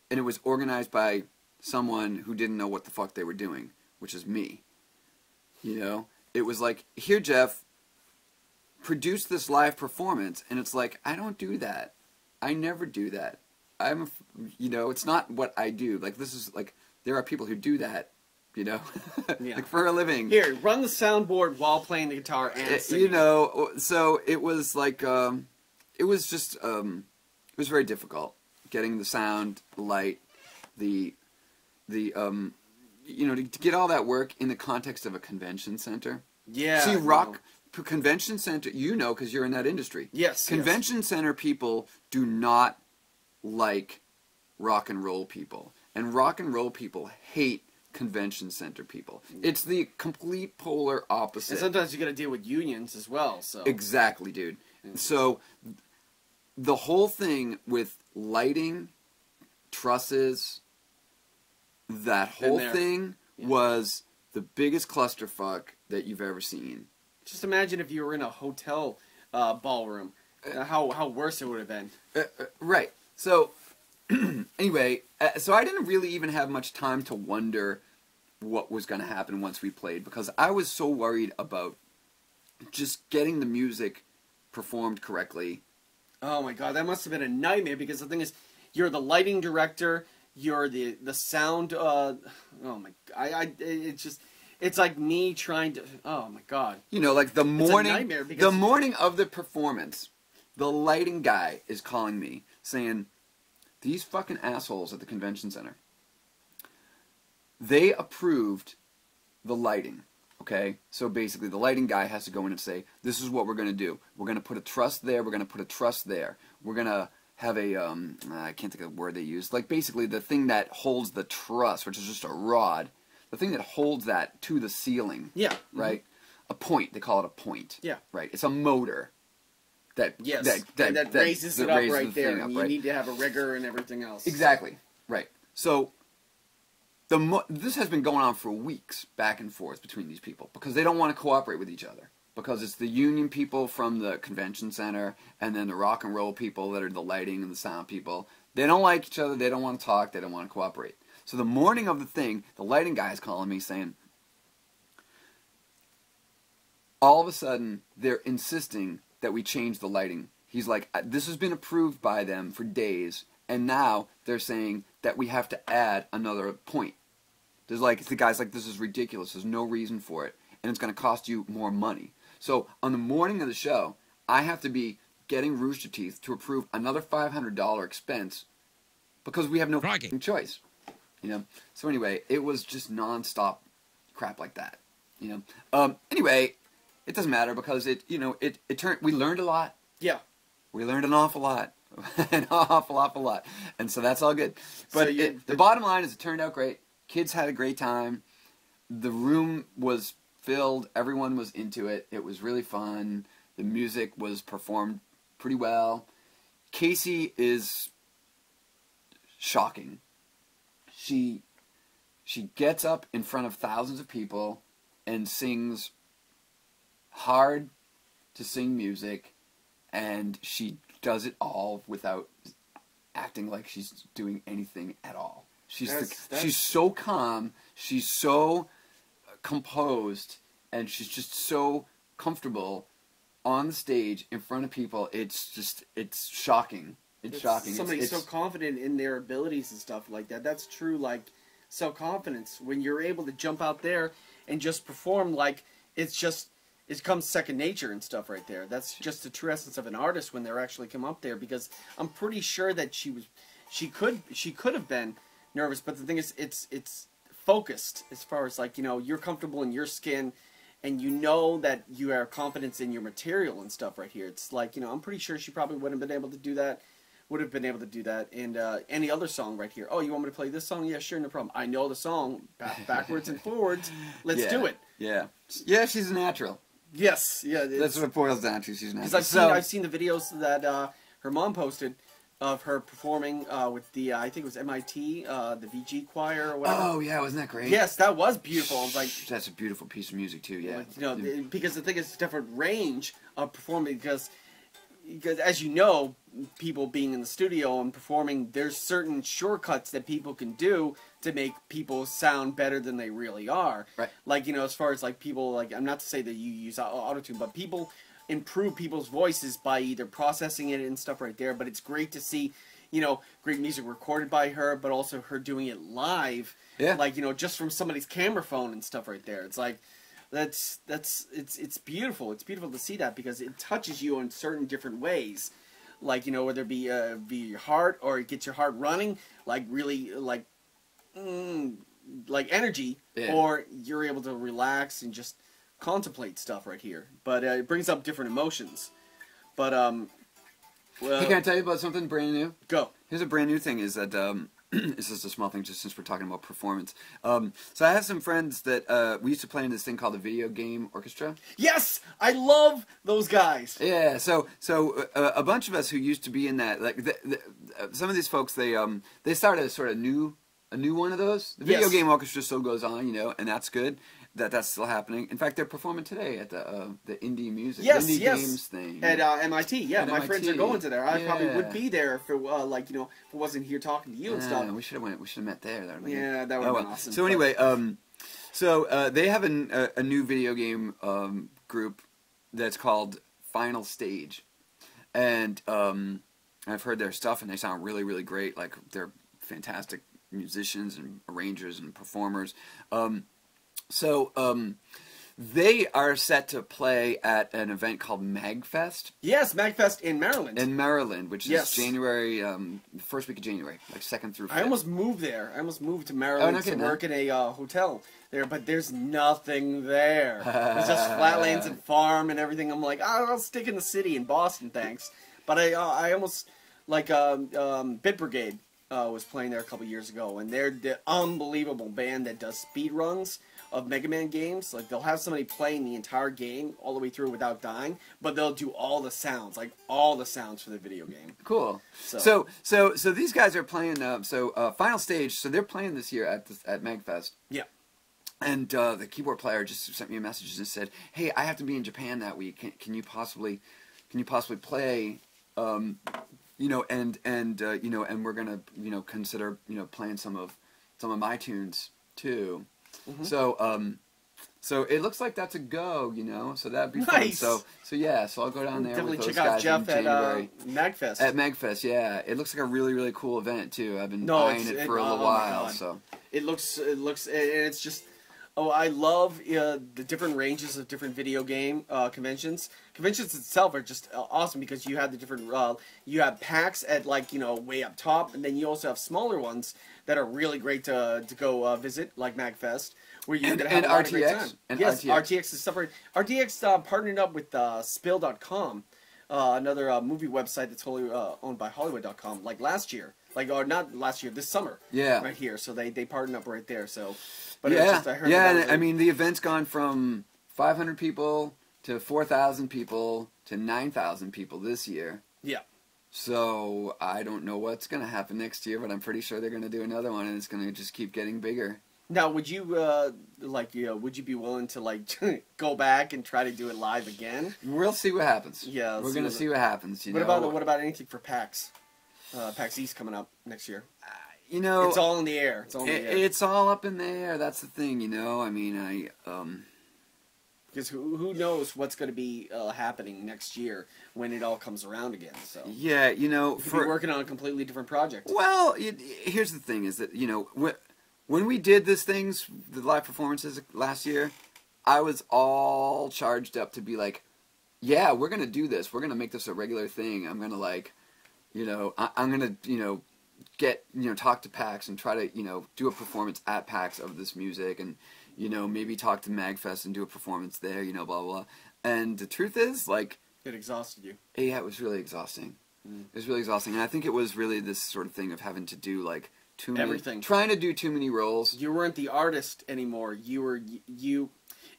and it was organized by someone who didn't know what the fuck they were doing, which is me. It was like, here, Jeff, produce this live performance, and it's like, I don't do that. I never do that. It's not what I do. This is there are people who do that. Yeah. For a living. Here, run the soundboard while playing the guitar and singing. So it was like, it was just, it was very difficult getting the sound, the light, to get all that work in the context of a convention center. Yeah. See, convention center, because you're in that industry. Yes. Convention center people do not like rock and roll people, and rock and roll people hate convention center people. It's the complete polar opposite. And sometimes you got to deal with unions as well. So exactly, dude. Yeah. So the whole thing with lighting, trusses, that whole thing was the biggest clusterfuck that you've ever seen. Just imagine if you were in a hotel ballroom, how worse it would have been. Right. So anyway, so I didn't really even have much time to wonder what was going to happen once we played, because I was so worried about just getting the music performed correctly. Oh my god, that must have been a nightmare, because the thing is, you're the lighting director, you're the sound. Oh my, it's just. It's like me trying to. Oh my god! You know, like the morning, it's a nightmare because the morning of the performance, the lighting guy is calling me saying, "These fucking assholes at the convention center. They approved the lighting, okay? So basically, the lighting guy has to go in and say, this is what we're going to do. We're going to put a truss there. We're going to put a truss there. We're going to have a I can't think of the word they used. Like basically, the thing that holds the truss, which is just a rod." The thing that holds that to the ceiling, yeah, right? A point. They call it a point. Yeah, right. It's a motor that that raises it up right there. And you right? need to have a rigger and everything else. Exactly. Right. So this has been going on for weeks, back and forth between these people because they don't want to cooperate with each other because it's the union people from the convention center and then the rock and roll people that are the lighting and the sound people. They don't like each other. They don't want to talk. They don't want to cooperate. So the morning of the thing, the lighting guy is calling me saying, all of a sudden, they're insisting that we change the lighting. He's like, this has been approved by them for days, and now they're saying that we have to add another point. There's like, the guy's like, this is ridiculous. There's no reason for it, and it's going to cost you more money. So on the morning of the show, I have to be getting Rooster Teeth to approve another $500 expense because we have no choice. You know. So anyway, it was just nonstop crap like that. You know. Anyway, it doesn't matter because it turned. We learned a lot. Yeah. We learned an awful lot, an awful lot, and so that's all good. But So the bottom line is, it turned out great. Kids had a great time. The room was filled. Everyone was into it. It was really fun. The music was performed pretty well. Casey is shocking. She gets up in front of thousands of people and sings hard to sing music, and she does it all without acting like she's doing anything at all. She's so calm, she's so composed, and she's just so comfortable on the stage in front of people. It's shocking. It's shocking. Somebody's so confident in their abilities and stuff like that. That's true, like, self-confidence. When you're able to jump out there and just perform, like, it comes second nature and stuff right there. That's just the true essence of an artist when they're actually come up there, because I'm pretty sure that she could have been nervous, but the thing is, it's focused as far as, like, you know, you're comfortable in your skin, and you know that you have confidence in your material and stuff right here. It's like, you know, I'm pretty sure she probably wouldn't have been able to do that. And any other song right here. Oh, you want me to play this song? Yeah, sure, no problem. I know the song backwards and forwards. Let's do it. Yeah. Yeah, she's a natural. Yes. Yeah. That's what it boils down to. She's a natural. Because I've seen the videos that her mom posted of her performing with the, I think it was MIT, the VG choir or whatever. Oh, yeah, wasn't that great? Yes, that was beautiful. I was like, that's a beautiful piece of music, too, yeah. Like, you know, because the thing is, it's a different range of performing, because as you know, people being in the studio and performing, there's certain shortcuts that people can do to make people sound better than they really are. Right. Like, you know, as far as, like, people, like, I'm not to say that you use autotune, but people improve people's voices by either processing it and stuff right there, but it's great to see, you know, great music recorded by her, but also her doing it live. Yeah. Like, you know, just from somebody's camera phone and stuff right there. It's like, it's beautiful. It's beautiful to see that, because it touches you in certain different ways. Like, you know, whether it be your heart, or it gets your heart running, like really, like energy, yeah. Or you're able to relax and just contemplate stuff right here. But it brings up different emotions. But well, hey, can I tell you about something brand new? Go. Here's a brand new thing. Is that this is a small thing, just since we're talking about performance. So I have some friends that we used to play in this thing called the Video Game Orchestra. Yes, I love those guys. Yeah, so a bunch of us who used to be in that, like some of these folks, they started a sort of new one of those. The Video Game Orchestra still goes on, you know, and that's good. That's still happening. In fact, they're performing today at the indie music, indie games thing at MIT. Yeah, my MIT. Friends are going to there. I probably would be there if it, like, you know, if it wasn't here talking to you and stuff. We should have met there. That would that would have been awesome. So anyway, they have a new video game group that's called Final Stage, and I've heard their stuff, and they sound really, really great. Like, they're fantastic musicians and arrangers and performers. They are set to play at an event called MagFest. Yes, MagFest in Maryland. In Maryland, which Yes. is January, first week of January, like 2nd through 5th. I almost moved there. I almost moved to Maryland to work in a hotel there, but there's nothing there. There's just flatlands and farm and everything. I'm like, I'll stick in the city in Boston, thanks. But I almost, like, Bit Brigade was playing there a couple years ago, and they're the unbelievable band that does speed runs of Mega Man games. Like, they'll have somebody playing the entire game all the way through without dying, but they'll do all the sounds, like all the sounds for the video game. Cool. So these guys are playing. Final Stage. So they're playing this year at MagFest. Yeah. And the keyboard player just sent me a message and said, "Hey, I have to be in Japan that week. Can you possibly play? And we're gonna consider playing some of my tunes too." Mm-hmm. So it looks like that's a go, so that'd be nice. fun. So I'll go down there. Definitely with those check out guys Jeff in January. at MagFest. At MagFest, yeah, it looks like a really, really cool event too. I've been eyeing it for a little while. So it looks, and it's just. Oh, I love the different ranges of different video game conventions. Conventions itself are just awesome because you have the different, you have packs at way up top, and then you also have smaller ones that are really great to go visit, like MagFest, where you can have a lot of great time. Yes, RTX is separate. RTX partnered up with Spill.com, another movie website that's wholly owned by Hollywood.com, like last year. Or not last year, this summer. Yeah. Right here. So they partnered up right there. So, but yeah, I heard I mean, the event's gone from 500 people to 4,000 people to 9,000 people this year. Yeah. So I don't know what's going to happen next year, but I'm pretty sure they're going to do another one, and it's going to just keep getting bigger. Now, would you would you be willing to go back and try to do it live again? We'll see what happens. Yeah, we're going to see what happens. What about anything for PAX? PAX East coming up next year. It's all in the air. It's all up in the air. That's the thing, I mean, because who knows what's going to be happening next year when it all comes around again. So yeah, you could be working on a completely different project. Well, here's the thing: is that when we did the live performances last year, I was all charged up to be like, yeah, we're gonna do this. We're gonna make this a regular thing. I'm gonna I'm gonna get talk to PAX and try to do a performance at PAX of this music, and maybe talk to MagFest and do a performance there, blah blah. And the truth is, it exhausted you. Yeah, it was really exhausting. It was really exhausting, and I think it was really this sort of thing of having to do everything, trying to do too many roles. You weren't the artist anymore. You.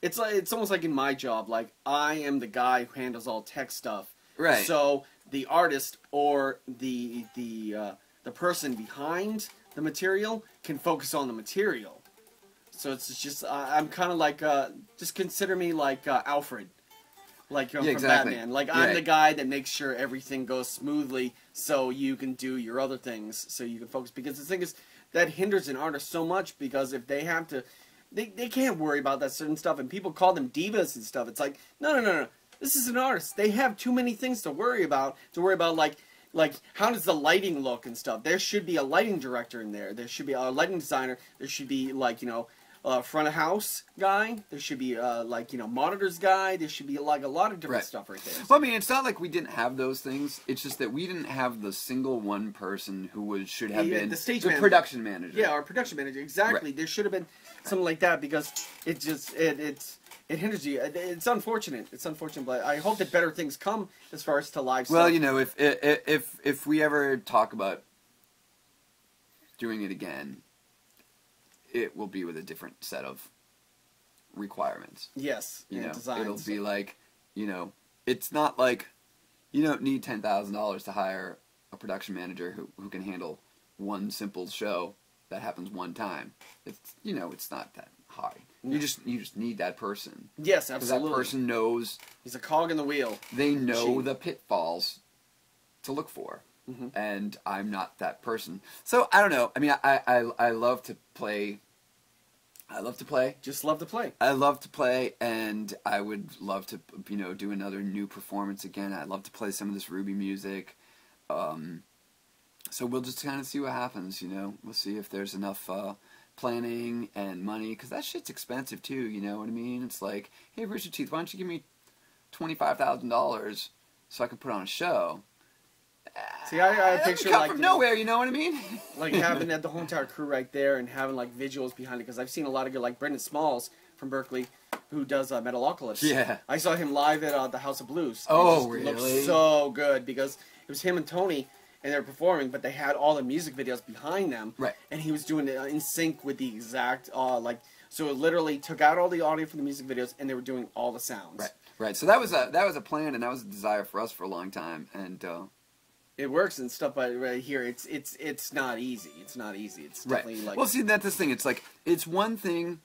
It's almost like in my job. Like, I am the guy who handles all tech stuff. Right. So the artist or the person behind the material can focus on the material. So it's just I'm kind of like just consider me like Alfred, from exactly. Batman. Like, I'm the guy that makes sure everything goes smoothly, so you can do your other things, so you can focus. Because the thing is, that hinders an artist so much, because if they have to, they can't worry about that certain stuff, and people call them divas and stuff. It's like, no. This is an artist. They have too many things to worry about. Like how does the lighting look and stuff. There should be a lighting director in there. There should be a lighting designer. There should be front of house guy. There should be monitors guy. There should be a lot of different stuff right there. Well, I mean, it's not like we didn't have those things. It's just that we didn't have the single one person who should have been the production manager. Yeah, our production manager. Exactly. Right. There should have been something like that, because it hinders you. It's unfortunate. It's unfortunate, but I hope that better things come as far as to live stuff. Well, if we ever talk about doing it again, it will be with a different set of requirements. Yes, designs. It'll be like, it's not like you don't need $10,000 to hire a production manager who can handle one simple show that happens one time. It's it's not that hard. No. You just need that person. Yes, absolutely. Because that person knows. He's a cog in the wheel. They know the pitfalls to look for. Mm-hmm. And I'm not that person. So, I don't know. I mean, I love to play. I love to play. Just love to play. I love to play, and I would love to, do another new performance again. I'd love to play some of this RWBY music. So we'll just kind of see what happens, you know. We'll see if there's enough planning and money, because that shit's expensive too, you know what I mean? It's like, hey, Rooster Teeth, why don't you give me $25,000 so I can put on a show? See, I picture come like from nowhere, you know what I mean? like having the whole entire crew right there and having like visuals behind it, because I've seen a lot of good, like Brendan Smalls from Berkeley, who does Metalocalypse. Yeah. I saw him live at the House of Blues. Oh, It really? looked so good, because it was him and Tony, and they were performing, but they had all the music videos behind them. Right. And he was doing it in sync with the exact, so it literally took out all the audio from the music videos, and they were doing all the sounds. Right, right. So that was a plan, and that was a desire for us for a long time, and it works and stuff, but right here, it's not easy. It's not easy. It's definitely like. Well, see, that's the thing. It's like, it's one thing.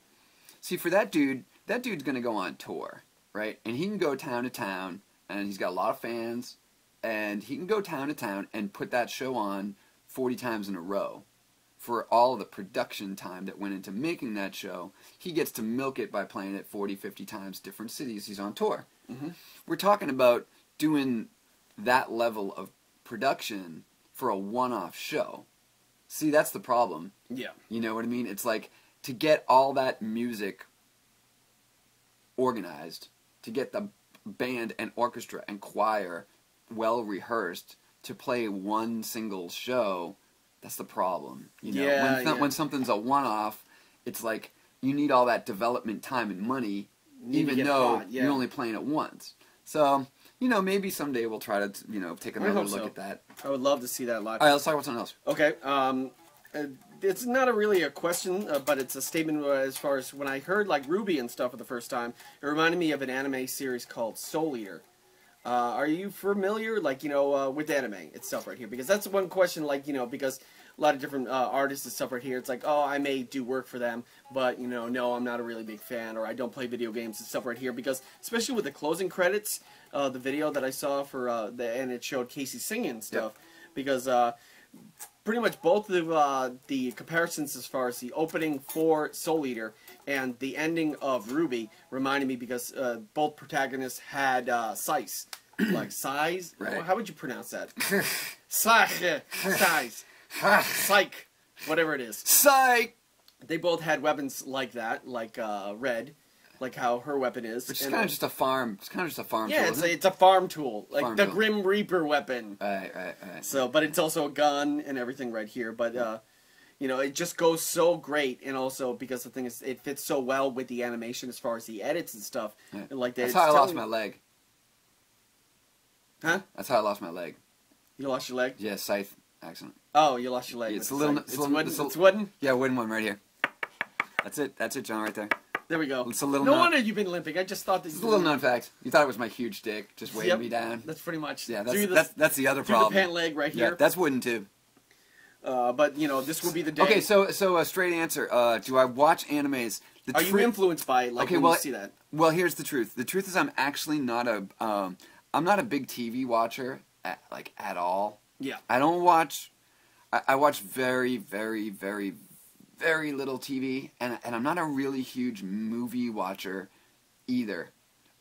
See, for that dude's gonna go on tour, right? And he can go town to town, and he's got a lot of fans, and he can go town to town and put that show on 40 times in a row. For all of the production time that went into making that show, he gets to milk it by playing it 40, 50 times, different cities he's on tour. Mm-hmm. We're talking about doing that level of production for a one-off show. See, that's the problem. Yeah. You know what I mean? It's like, to get all that music organized, to get the band and orchestra and choir well rehearsed to play one single show, that's the problem. You know, Yeah, when something's a one-off, it's like you need all that development time and money, even though you're only playing it once. So, you know, maybe someday we'll try to, you know, take another look at that. I would love to see that live. All right, let's talk about something else. Okay. It's not really a question, but it's a statement as far as when I heard like RWBY and stuff for the first time. It reminded me of an anime series called Soul Eater. Are you familiar, like, you know, with anime itself right here? Because that's one question, like, you know, because a lot of different artists and stuff right here, it's like, oh, I may do work for them, but, you know, no, I'm not a really big fan, or I don't play video games and stuff right here, because especially with the closing credits, the video that I saw for, and it showed Casey singing and stuff, because pretty much both of the comparisons as far as the opening for Soul Eater and the ending of RWBY reminded me, because both protagonists had size. Like size? Right. How would you pronounce that? Size. Psych. Whatever it is. Psych! They both had weapons like that, like Red, like how her weapon is. Which is kind of just a farm. It's kind of just a farm tool. Yeah, isn't it? it's a farm tool, like Farm the tool. Grim Reaper weapon. Right. So, but it's also a gun and everything right here. But you know, it just goes so great, and also because the thing is, it fits so well with the animation as far as the edits and stuff. Yeah. And like That's how I lost my leg. Huh? That's how I lost my leg. You lost your leg? Yeah, scythe accident. Oh, you lost your leg. Yeah, with it's a the little. scythe. It's It's a little. wooden. It's a- It's wooden. Yeah, wooden one right here. That's it. That's it, John, right there. There we go. It's a little. No known- wonder you've been limping. I just thought that. It's a little known fact. You thought it was my huge dick just weighing Yep. me down. That's pretty much. Yeah, through that's the other through problem. the pant leg right Yeah, here. that's wooden too. But you know, this will be the day. Okay, so a straight answer. Do I watch animes? Are you influenced by it? Like, Okay, when well, you see that? Well, here's the truth. The truth is, I'm actually not a. I'm not a big TV watcher at all. Yeah. I don't watch. I watch very, very, very, very little TV, and I'm not a really huge movie watcher either.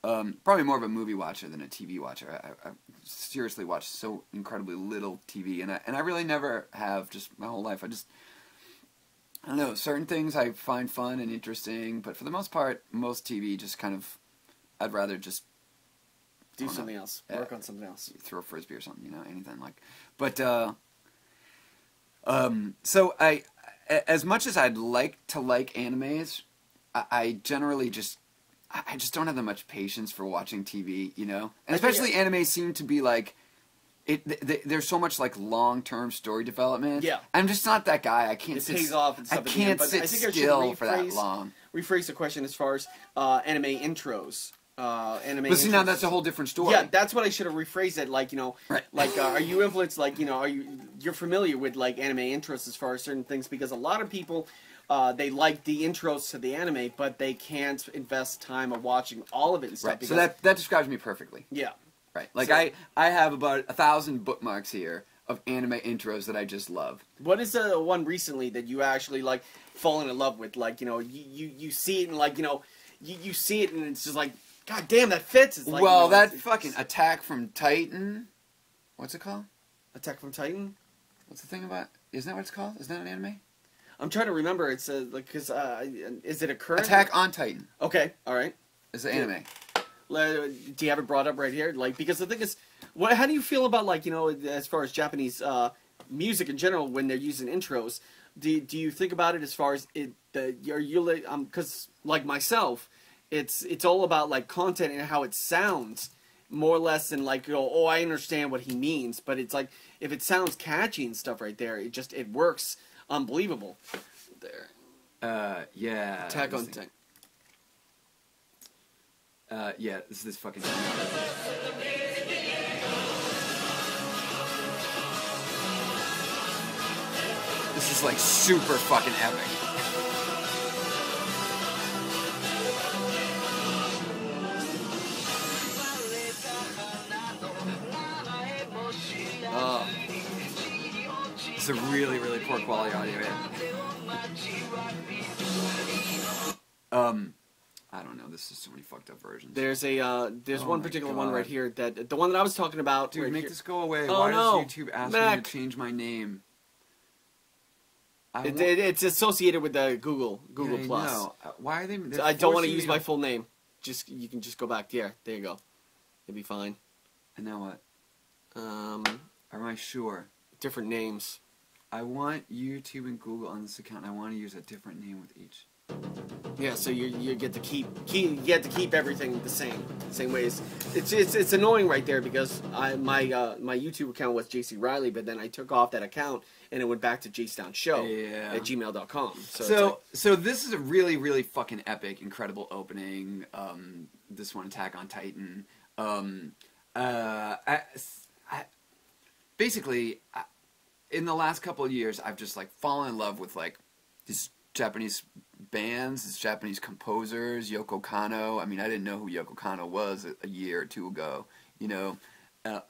Probably more of a movie watcher than a TV watcher. I seriously watch so incredibly little TV, and I really never have, just my whole life. I don't know, certain things I find fun and interesting, but for the most part, most TV just kind of, I'd rather just Do I don't something know. else. Work on something else. throw a frisbee or something, you know, anything like. But so as much as I'd like to like animes, I generally just don't have that much patience for watching TV, you know, and especially animes seem to be like. There's so much like long-term story development. Yeah. I'm just not that guy. I can't. It pays off and stuff I at the can't end, but sit I think I should still for that long. Rephrase the question as far as anime intros. Anime. But see, now intros. that's a whole different story. Yeah, that's what I should have rephrased it. Like, you know, Right. like, are you influenced? Like, you know, you're familiar with like anime intros as far as certain things, because a lot of people they like the intros to the anime, but they can't invest time of watching all of it and stuff. Right. So because- that describes me perfectly. yeah. Right. Like So- I have about 1,000 bookmarks here of anime intros that I just love. What is the one recently that you actually like fallen in love with? Like, you know, you see it and like, you know, you see it and it's just like, God damn, that fits. It's like, Well, you know, that it's- fucking Attack from Titan. What's it called? Attack on Titan. What's the thing about? Isn't that what it's called? Isn't that an anime? I'm trying to remember. It's like because is it a current? Attack on Titan. Okay, all right. It's an anime. Do you have it brought up right here? Like, because the thing is, how do you feel about, like, you know, as far as Japanese music in general when they're using intros? Do you think about it as far as because like myself, it's all about like content and how it sounds more or less than like, you know, oh, I understand what he means, but it's like if it sounds catchy and stuff right there, it works unbelievable. There. Yeah. Attack on Titan. Yeah, this is fucking. This is like super fucking epic. It's a really, really poor quality audio. I don't know. This is so many fucked up versions. There's one particular one right here that the one that I was talking about. Dude, right make here. this go away. Oh, Why no. does YouTube ask Mac. me to change my name? It's associated with the Google Yeah, Plus. know. Why are they? I don't want to use my full name. You can just go back there. There you go. It'll be fine. And now what? Am I sure? Different names. I want YouTube and Google on this account. I want to use a different name with each. Yeah, so you get to keep everything the same ways. It's annoying right there because my YouTube account was JC Riley, but then I took off that account and it went back to jstownshow at gmail.com. So this is a really, really fucking epic, incredible opening. This one, Attack on Titan. Basically, in the last couple of years, I've just like fallen in love with like these Japanese bands, these Japanese composers, Yoko Kanno. I mean, I didn't know who Yoko Kanno was a year or two ago. You know,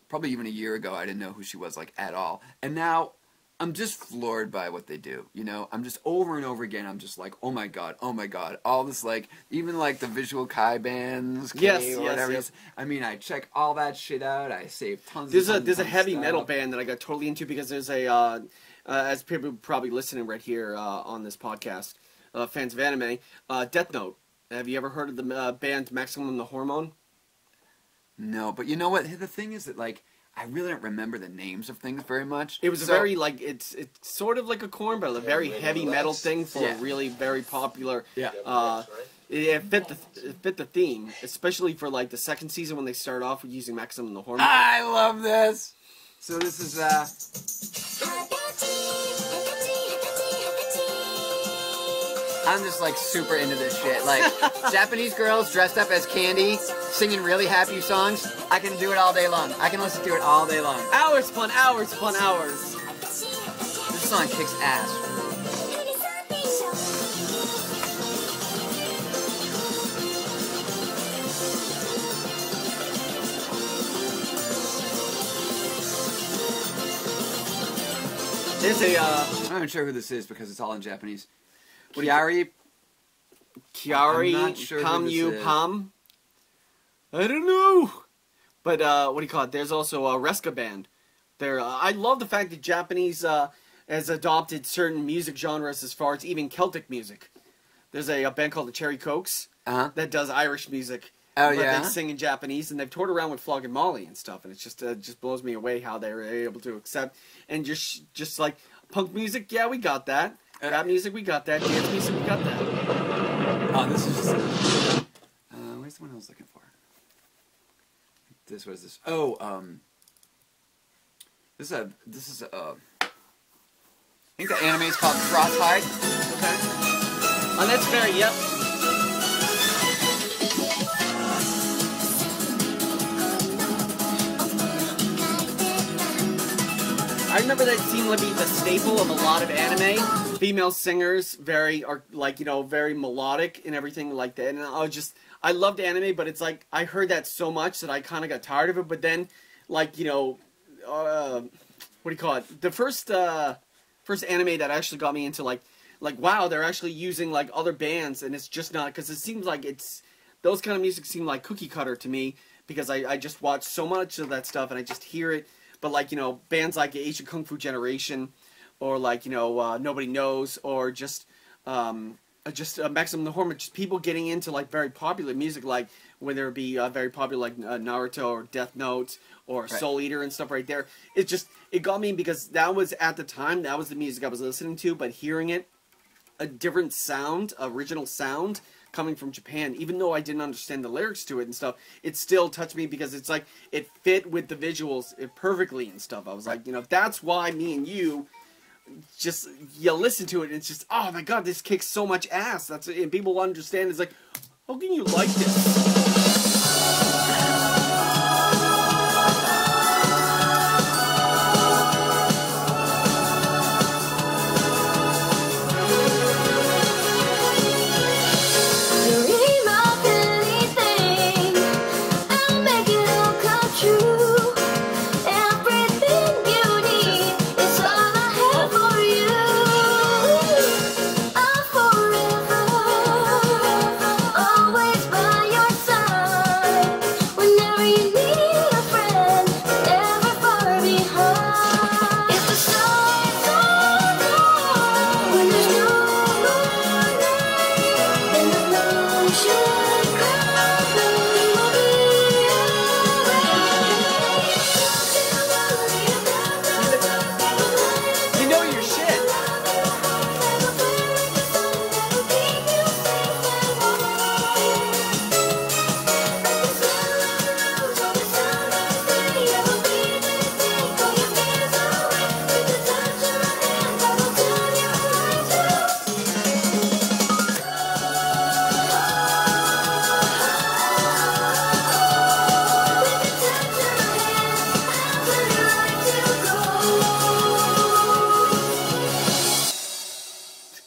probably even a year ago, I didn't know who she was like at all. And now I'm just floored by what they do. You know, I'm just over and over again. I'm just like, oh my god, all this like, even like the Visual Kai bands, yes, whatever. Yes. I mean, I check all that shit out. I save tons. There's a heavy stuff. metal band that I got totally into because there's a as people probably listening right here on this podcast, fans of anime, Death Note. Have you ever heard of the band Maximum the Hormone? No, but you know what? The thing is that like, I really don't remember the names of things very much. It was a very, like, it's sort of like a corn, but a very heavy metal thing for a really very popular. Yeah. It fit the theme, especially for like the second season when they start off with using Maximum the Hormone. I love this. So this is I'm just like super into this shit. Like Japanese girls dressed up as candy, singing really happy songs. I can do it all day long. I can listen to it all day long. Hours upon hours upon hours. This song kicks ass. There's a I'm not even sure who this is because it's all in Japanese. Kiari. Kiari, I'm not sure who this is. Pam. I don't know. But what do you call it? There's also a Reska band. I love the fact that Japanese has adopted certain music genres as far as even Celtic music. There's a band called the Cherry Cokes that does Irish music. Oh, but yeah? they sing in Japanese, and they've toured around with Flog and Molly and stuff, and it just blows me away how they're able to accept and just like punk music. Yeah, we got that. Rap music, we got that. Dance music, we got that. Oh, this is just. Where's the one I was looking for? What is this? Oh, this is I think the anime is called Frosthide. Okay. On that's fair. Yep. I remember that seemed to be the staple of a lot of anime. Female singers, very melodic and everything like that. And I loved anime, but it's like I heard that so much that I kind of got tired of it. But then, like what do you call it? The first anime that actually got me into like wow, they're actually using like other bands, and it's just not, because it seems like those kind of music seem like cookie cutter to me because I just watch so much of that stuff and I just hear it but like, you know, bands like Asian Kung Fu Generation, or like, you know, Nobody Knows, or just Maximum the Hormone, just people getting into like very popular music, like whether it be very popular like Naruto or Death Note or Soul Eater and stuff right there. It got me because that was, at the time, that was the music I was listening to, but hearing it, a different sound, original sound coming from Japan, even though I didn't understand the lyrics to it and stuff, it still touched me because it's like, it fit with the visuals perfectly and stuff. I was like, you know, that's why me and you just, you listen to it and it's just, oh my god, this kicks so much ass. That's, and people understand, it's like, how can you like this?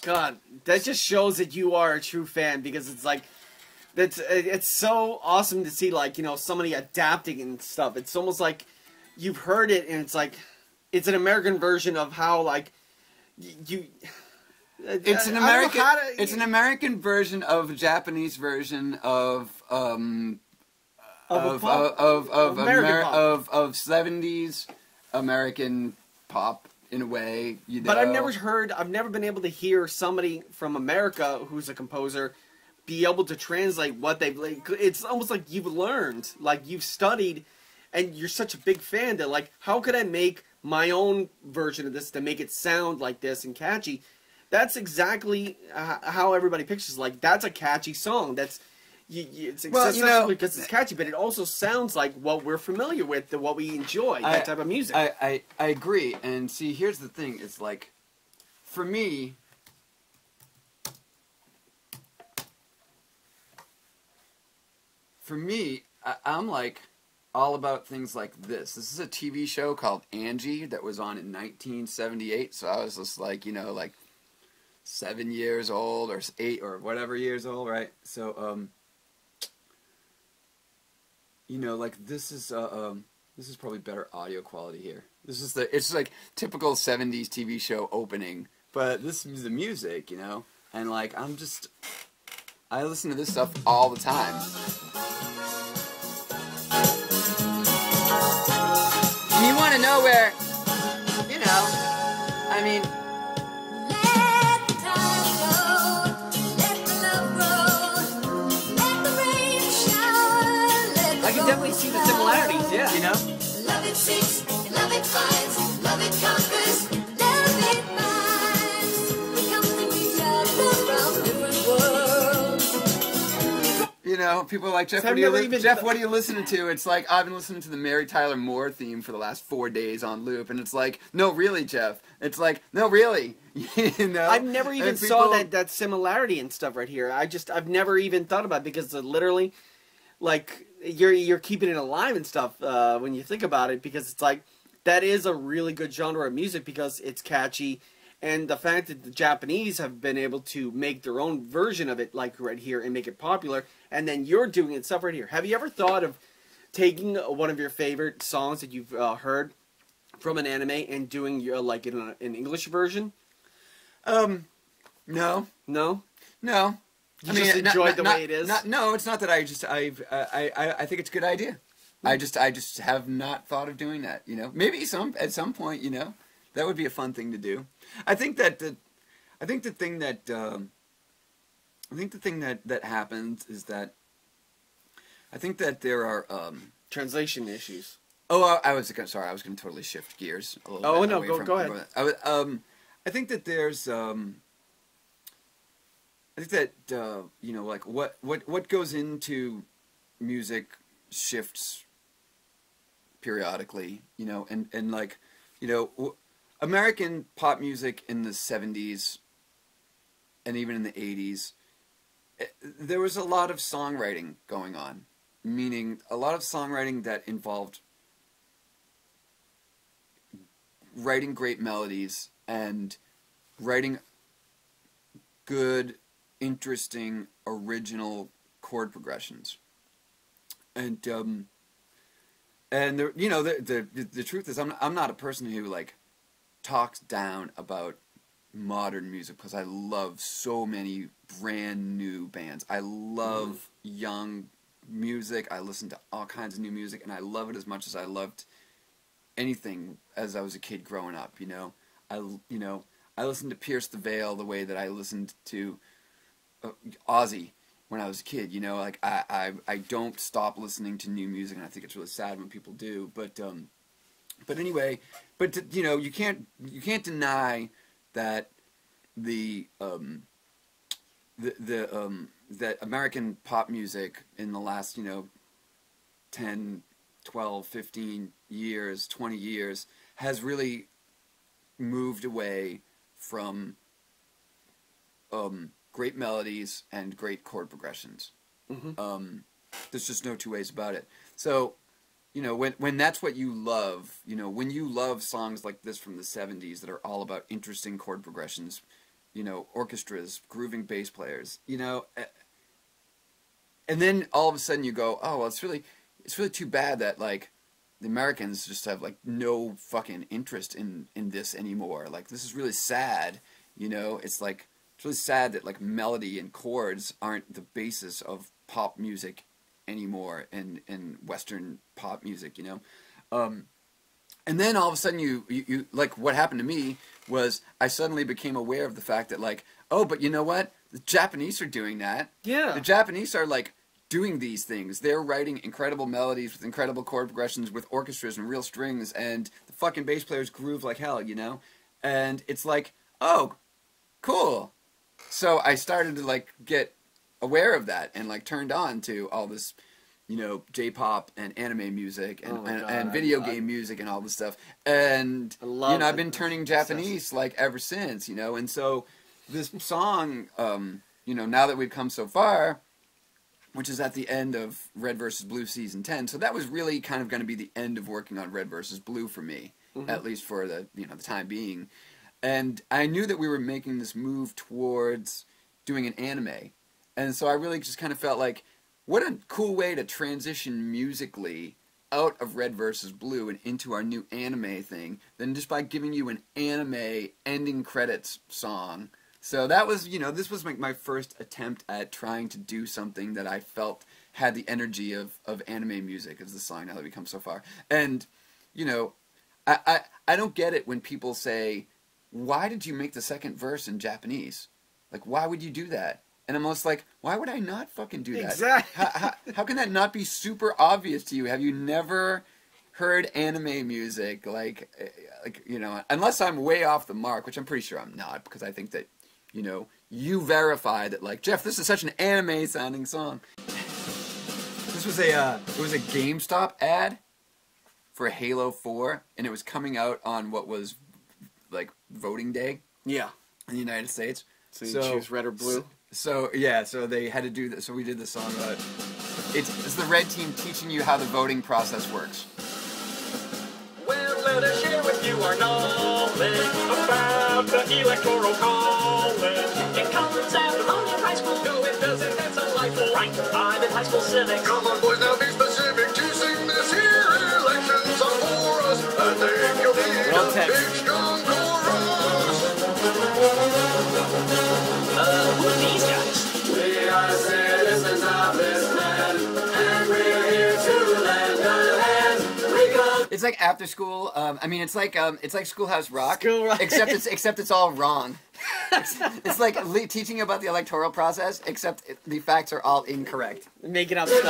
God, that just shows that you are a true fan, because it's like, it's so awesome to see, like, you know, somebody adapting and stuff. It's almost like you've heard it and it's like, it's an American version of how, like, it's an American version of a Japanese version of 70s American pop, in a way, you know. But I've never been able to hear somebody from America who's a composer be able to translate what they've, like, it's almost like you've learned, like you've studied, and you're such a big fan that, like, how could I make my own version of this to make it sound like this and catchy? That's exactly how everybody pictures, like, that's a catchy song. That's, it's successful because it's catchy, but it also sounds like what we're familiar with, what we enjoy, that type of music. I agree, and see, here's the thing, it's like, for me, I'm like all about things like this. This is a TV show called Angie that was on in 1978, so I was just like, you know, like 7 years old or 8 or whatever years old, right? So, you know, like this is probably better audio quality here. It's like typical 70s TV show opening, but this is the music, you know, and like I listen to this stuff all the time. And you want to know where, you know, I mean, I can definitely see the similarities, yeah. You know? Love it seeks, love it finds, love it conquers, love it binds. We come to each other from different worlds. You know, people are like, Jeff, what are you listening to? It's like, I've been listening to the Mary Tyler Moore theme for the last 4 days on loop, and it's like, no, really, Jeff. It's like, no, really. You know? I've never even saw that similarity and stuff right here. I've never even thought about it, because literally, like, you're keeping it alive and stuff when you think about it, because it's like, that is a really good genre of music because it's catchy, and the fact that the Japanese have been able to make their own version of it, like right here, and make it popular, and then you're doing it stuff right here. Have you ever thought of taking one of your favorite songs that you've heard from an anime and doing your, like, an English version? No. No? You I mean, just enjoyed the way it is? No, it's not that I think it's a good idea. I just have not thought of doing that. You know, maybe at some point, you know, that would be a fun thing to do. I think the thing that happens is that I think that there are translation issues. Oh, I was going to totally shift gears a little bit. Oh no, go ahead. I think that there's I think that you know, like what goes into music shifts periodically, you know, and like, you know, American pop music in the 70s and even in the 80s, there was a lot of songwriting going on, meaning a lot of songwriting that involved writing great melodies and writing good, interesting, original chord progressions. And the, you know, the truth is, I'm not a person who like talks down about modern music, because I love so many brand new bands. I love young music. I listen to all kinds of new music, and I love it as much as I loved anything as I was a kid growing up. You know, I listened to Pierce the Veil the way that I listened to Ozzy when I was a kid. You know, like I don't stop listening to new music, and I think it's really sad when people do. But anyway, you know, you can't deny that that American pop music in the last, you know, 10, 12, 15 years, 20 years has really moved away from great melodies and great chord progressions. There's just no two ways about it. So, you know, when that's what you love, you know, when you love songs like this from the 70s that are all about interesting chord progressions, you know, orchestras, grooving bass players, you know, and then all of a sudden you go, oh, well, it's really too bad that, like, the Americans just have, like, no fucking interest in this anymore. Like, this is really sad, you know. It's like, it's really sad that, like, melody and chords aren't the basis of pop music anymore in Western pop music, you know. And then all of a sudden you like, what happened to me was I suddenly became aware of the fact that, like, oh, but you know what? The Japanese are doing that. Yeah. The Japanese are, like, doing these things. They're writing incredible melodies with incredible chord progressions with orchestras and real strings, and the fucking bass players groove like hell, you know? And it's like, oh, cool. So I started to, like, get aware of that and, like, turned on to all this, you know, J-pop and anime music and video game music and all this stuff. And, you know, I've been turning Japanese, like, ever since, you know? And so this song, you know, now that we've come so far, which is at the end of Red vs. Blue Season 10, so that was really kind of going to be the end of working on Red vs. Blue for me, at least for the, you know, the time being. And I knew that we were making this move towards doing an anime. And so I really just kind of felt like, what a cool way to transition musically out of Red vs. Blue and into our new anime thing than just by giving you an anime ending credits song. So that was, you know, this was my first attempt at trying to do something that I felt had the energy of anime music as the song now that we come so far. And, you know, I don't get it when people say, why did you make the second verse in Japanese? Like, why would you do that? And I'm almost like, why would I not fucking do that? Exactly. How can that not be super obvious to you? Have you never heard anime music? Like, you know, unless I'm way off the mark, which I'm pretty sure I'm not, because I think that, you know, you verify that, like, Jeff, this is such an anime sounding song. This was it was a GameStop ad for Halo 4, and it was coming out on what was, like, voting day. Yeah. In the United States. So you choose red or blue? So yeah, so they had to do that. So we did the song about it's the red team teaching you how the voting process works. Well, let us share with you our knowledge about the electoral college. It comes after Monia High School. No, it doesn't. That's delightful. Right, I'm in high school civics. Come on, boys, now be specific to sing this here election song for us. I think you'll need a big, strong chorus. Who are these guys? We are citizens of this land, and we're here to lend a It's like after school. I mean, it's like Schoolhouse Rock. School Rock. Except it's all wrong. It's like teaching about the electoral process, except the facts are all incorrect. Making up stuff.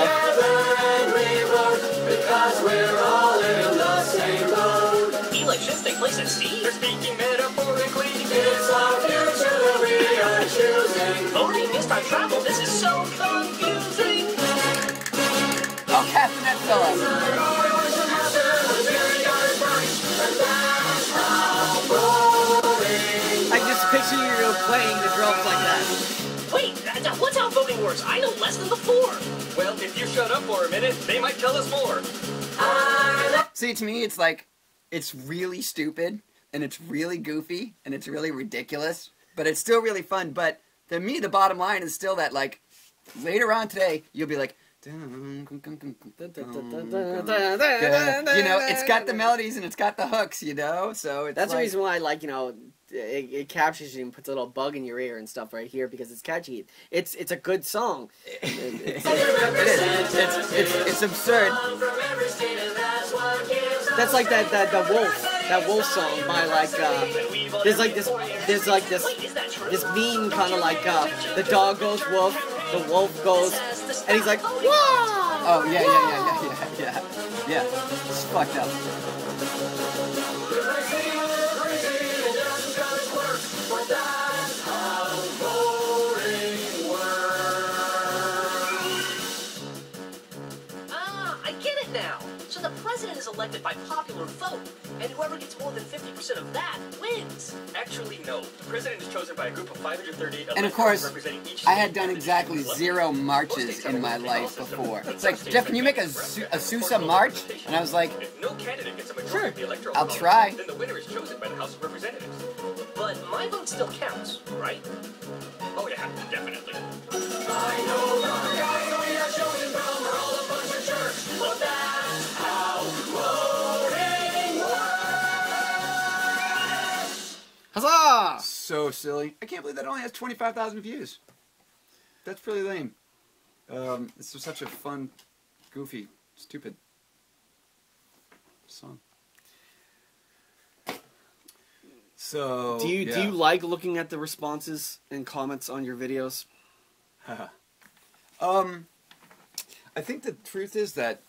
Because we're all in the same boat. Elections take place at sea. They're speaking metaphorically. It's our future that we are choosing. Voting is time travel. This is so confusing. Oh, Castanet Phillips. I just picture you playing the drums like that. Wait, what's how voting works? I know less than before. Well, if you shut up for a minute, they might tell us more. See, to me, it's like, it's really stupid, and it's really goofy, and it's really ridiculous, but it's still really fun. But to me, the bottom line is still that, like, later on today, you'll be like, you know, it's got the melodies and it's got the hooks, you know, so it's That's like, the reason why, like, you know, it captures you and puts a little bug in your ear and stuff right here because it's catchy. It's a good song. It's absurd. That's like that wolf song by like there's like this meme kind of like the dog goes wolf, the wolf goes, and he's like whoa. Oh yeah. It's fucked up. I get it now. So the president is elected by popular vote, and whoever gets more than 50% of that wins. Actually, no. The president is chosen by a group of 538 And of course, representing each I had state done within exactly the 0 marches in my life before. It's like, Jeff, can you make a Sousa march? And I was like, If no candidate gets a majority of the electoral I'll vote, try. then the winner is chosen by the House of Representatives. But my vote still counts, right? Oh yeah, definitely. But that's how voting works. Huzzah! so silly. I can't believe that only has 25,000 views. That's pretty lame. It's just such a fun, goofy, stupid song. So Do you like looking at the responses and comments on your videos? I think the truth is that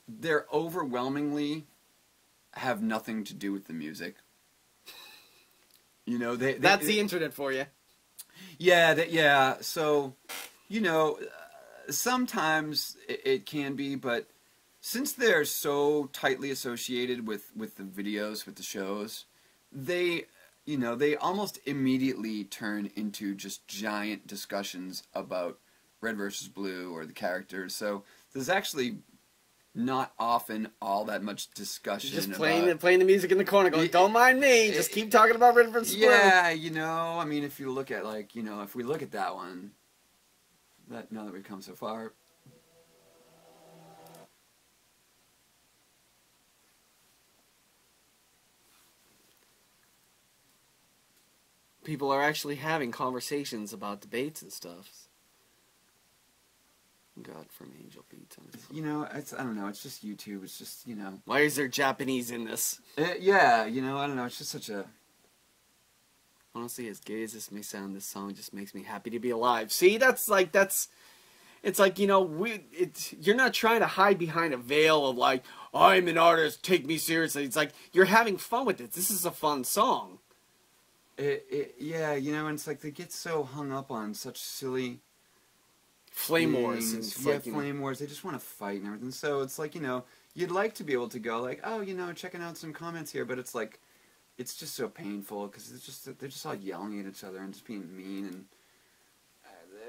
they're overwhelmingly have nothing to do with the music. You know, That's the internet for you. Yeah. So, you know, sometimes it can be, but since they're so tightly associated with the videos, with the shows, they almost immediately turn into just giant discussions about Red versus Blue or the characters. So there's actually not often all that much discussion. Just playing the music in the corner, going, "Don't mind me. Just keep talking about Red versus Blue." Yeah, you know, I mean, if you look at if we look at that one, now that we've come so far. People are actually having conversations about debates and stuff. God, from Angel Beats. You know, I don't know. It's just YouTube. It's just, you know. Why is there Japanese in this? Yeah, you know, I don't know. It's just such a. Honestly, as gay as this may sound, this song just makes me happy to be alive. See, it's like, you know, you're not trying to hide behind a veil of like, I'm an artist, take me seriously. It's like, you're having fun with it. This is a fun song. Yeah, you know, and it's like they get so hung up on such silly flame wars. Yeah, flame wars. They just want to fight and everything. So it's like, you know, you'd like to be able to go like, oh, you know, checking out some comments here, but it's like, it's just so painful because they're just all yelling at each other and just being mean, and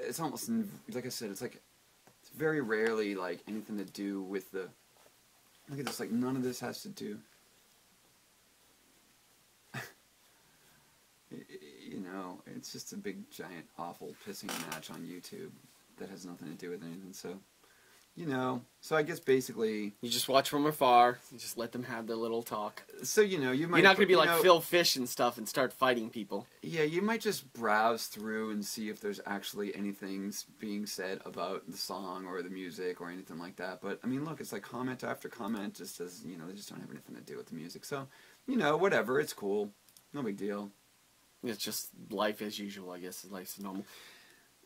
it's almost, like I said, it's like it's very rarely like anything to do with the. Look at this, like none of this has to do. You know, it's just a big, giant, awful pissing match on YouTube that has nothing to do with anything. So, you know, so I guess basically... You just watch from afar. You just let them have their little talk. So, you know, you might... You're not going to be like know, Phil Fish and stuff and start fighting people. Yeah, you might just browse through and see if there's actually anything being said about the song or the music or anything like that. But, I mean, look, it's like comment after comment just says, you know, they just don't have anything to do with the music. So, you know, whatever, it's cool. No big deal. It's just life as usual, I guess. Life's normal.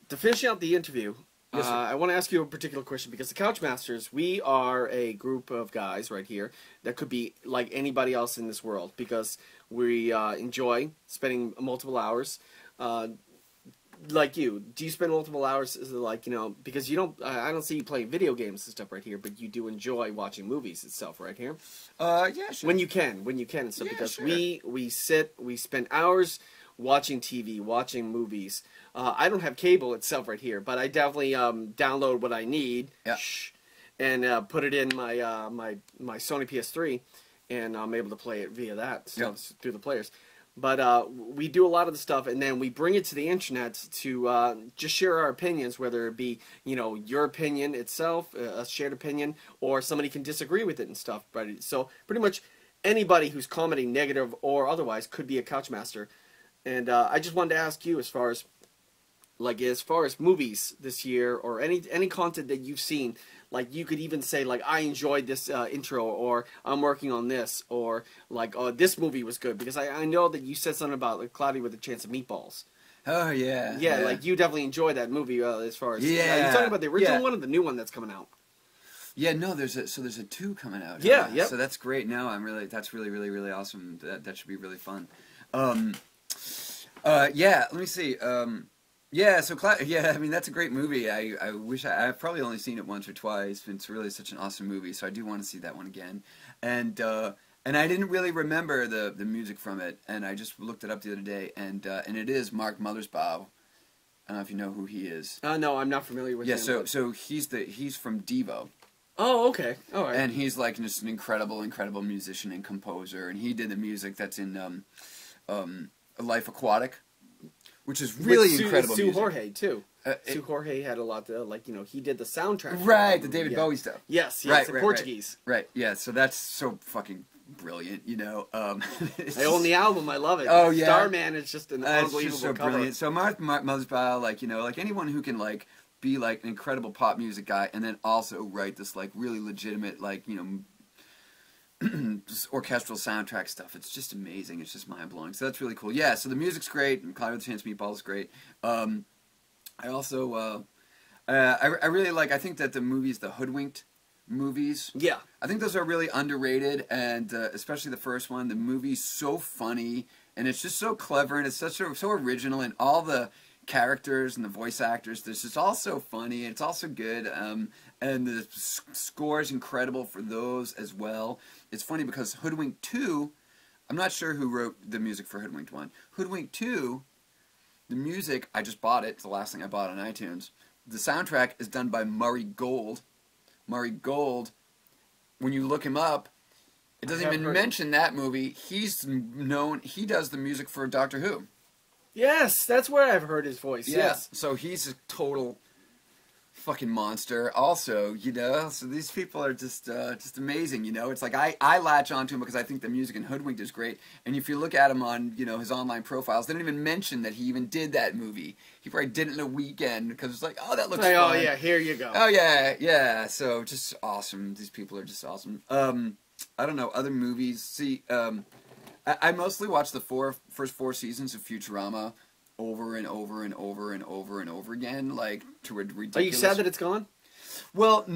To finish out the interview... Yes, I want to ask you a particular question because the Couchmasters, we are a group of guys right here that could be like anybody else in this world because we enjoy spending multiple hours. Like you, do you spend multiple hours? Like, you know, because you don't. I don't see you playing video games and stuff right here, but you do enjoy watching movies itself right here. Yeah, sure. When you can and stuff. Yeah, Because sure. we spend hours watching TV, watching movies. I don't have cable itself right here, but I definitely download what I need, Yeah. and put it in my my Sony PS3, and I'm able to play it via that through the players. But we do a lot of the stuff, and then we bring it to the internet to just share our opinions, whether it be, you know, your opinion itself, a shared opinion, or somebody can disagree with it and stuff. Right? So pretty much anybody who's commenting negative or otherwise could be a Couchmaster. And I just wanted to ask you, as far as movies this year or any content that you've seen, like you could even say like I enjoyed this intro, or I'm working on this, or like this movie was good, because I know that you said something about like Cloudy with a Chance of Meatballs. Oh, yeah. Yeah, like you definitely enjoyed that movie as far as Yeah. you're talking about the original Yeah. one or the new one that's coming out. Yeah, no, there's a 2 coming out. Yeah, yep. So that's great. No, that's really awesome. That should be really fun. Yeah, let me see. Yeah, so I mean that's a great movie. I wish I've probably only seen it once or twice. It's really such an awesome movie, so I do want to see that one again. And I didn't really remember the music from it, and I just looked it up the other day, and it is Mark Mothersbaugh. I don't know if you know who he is. No, I'm not familiar with him. Yeah, so he's from Devo. Oh, okay. All right. And he's like just an incredible musician and composer, and he did the music that's in Life Aquatic, which is really incredible Sue music. Jorge too. Sue Jorge had a lot to, like, you know, he did the soundtrack. Right, the David Bowie stuff. Yes, right, in Portuguese. Right, yeah, so that's so fucking brilliant, you know. I own the album, I love it. Oh, yeah. Starman is just an It's unbelievable just so cover. brilliant. So Mark Mothersbaugh, like, you know, like anyone who can like be like an incredible pop music guy and then also write this like really legitimate, like, you know, just orchestral soundtrack stuff. It's just amazing. It's just mind-blowing. So that's really cool. Yeah, so the music's great, and Cloudy with a Chance of Meatballs is great. I also, I really like, I think that the movies, the Hoodwinked movies, Yeah. I think those are really underrated, and especially the first one. The movie's so funny, and it's just so clever, and it's so original, and all the characters and the voice actors, this is all so funny, and it's also good, and the score is incredible for those as well. It's funny because Hoodwinked 2, I'm not sure who wrote the music for Hoodwinked 1. Hoodwinked 2, the music, I just bought it, it's the last thing I bought on iTunes. The soundtrack is done by Murray Gold. Murray Gold, when you look him up, it doesn't even mention that movie. He's known, he does the music for Doctor Who. Yes, that's where I've heard his voice. Yeah. Yes. So he's a total fucking monster also, you know. So these people are just amazing, you know. It's like I latch onto him because I think the music in Hoodwinked is great. And if you look at him on, you know, his online profiles, they don't even mention that he even did that movie. He probably did it in a weekend because it's like, oh, that looks Like, fun. oh yeah, here you go. Oh yeah, yeah. So just awesome. These people are just awesome. I don't know, other movies. See, I mostly watch the first four seasons of Futurama over and over and over and over and over again, like to a ridiculous. Are you sad that it's gone? Well,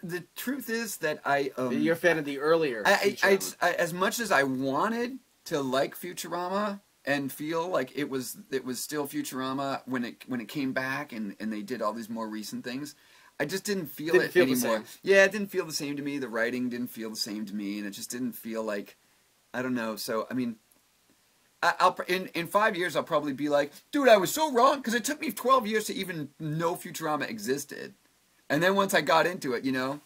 the truth is that You're a fan of the earlier. I Futurama. as much as I wanted to like Futurama and feel like it was still Futurama when it came back and they did all these more recent things, I just didn't feel it the anymore. same. Yeah, it didn't feel the same to me. The writing didn't feel the same to me, and it just didn't feel like, I don't know. So I mean, I'll in 5 years I'll probably be like, dude, I was so wrong because it took me 12 years to even know Futurama existed, and then once I got into it, you know.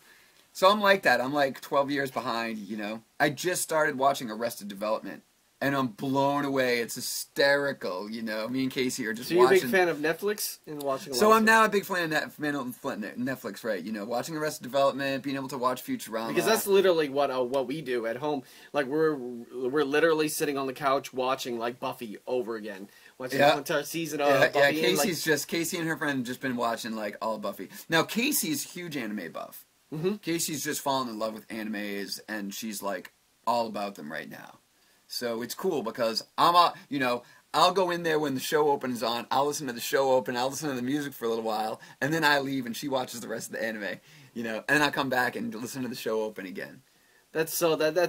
So I'm like that. I'm like 12 years behind, you know. I just started watching Arrested Development, and I'm blown away. It's hysterical, you know. Me and Casey are just So you're watching. a big fan of Netflix and watching a lot So of I'm stuff? now a big fan of Netflix, right? You know, watching Arrested Development, being able to watch Futurama. Because that's literally what we do at home. Like we're literally sitting on the couch watching like Buffy over again, watching the entire season of Buffy. Yeah. And, Casey and her friend have just been watching like all of Buffy. Now Casey's a huge anime buff. Mm-hmm. Casey's just fallen in love with animes, and she's like all about them right now. So it's cool because I'll go in there when the show opens on. I'll listen to the show open. I'll listen to the music for a little while, and then I leave, and she watches the rest of the anime. You know, and then I come back and listen to the show open again. That's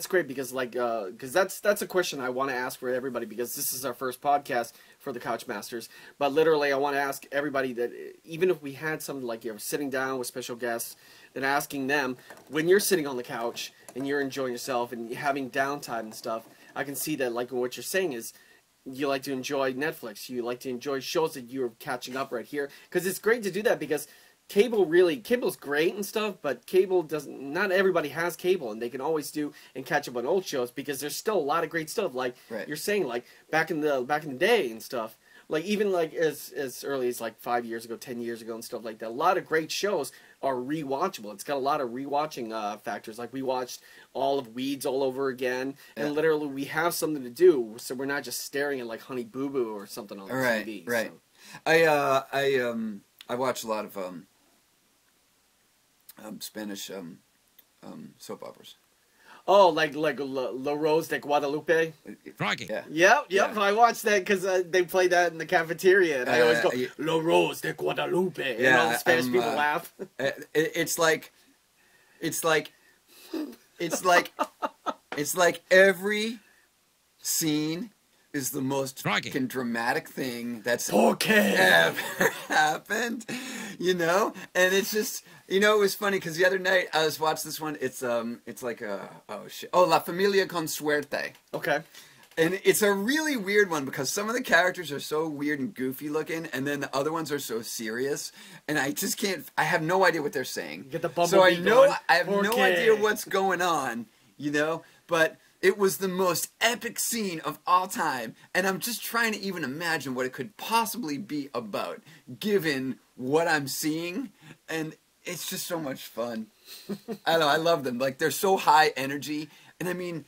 great because that's a question I want to ask for everybody because this is our first podcast for the Couch Masters. But literally, I want to ask everybody that even if we had something like you're sitting down with special guests, then asking them when you're sitting on the couch and you're enjoying yourself and having downtime and stuff. I can see that like what you're saying is you like to enjoy Netflix. You like to enjoy shows that you're catching up right here because it's great to do that because cable's great and stuff, but not everybody has cable and they can always do and catch up on old shows because there's still a lot of great stuff like you're saying like back in the day and stuff. Like even like as early as like 5 years ago, 10 years ago and stuff like that. A lot of great shows are rewatchable. It's got a lot of rewatching factors. Like we watched all of Weeds all over again, and literally we have something to do, so we're not just staring at like Honey Boo Boo or something on the TV. Right. So. I watch a lot of Spanish soap operas. Oh, like La Rose de Guadalupe. Crikey. Yeah. Yep. I watched that because they played that in the cafeteria, and I always go La Rose de Guadalupe, and all the Spanish people laugh. It's like every scene is the most fucking dramatic thing that's ever happened, you know? And it's just, you know, it was funny because the other night I was watching this one. It's like La Familia con Suerte. Okay. And it's a really weird one because some of the characters are so weird and goofy looking, and then the other ones are so serious, and I just can't. I have no idea what they're saying. Get the bumblebee going. I have no idea what's going on, you know. But it was the most epic scene of all time, and I'm just trying to even imagine what it could possibly be about, given what I'm seeing, and it's just so much fun. I don't know. I love them. Like they're so high energy, and I mean.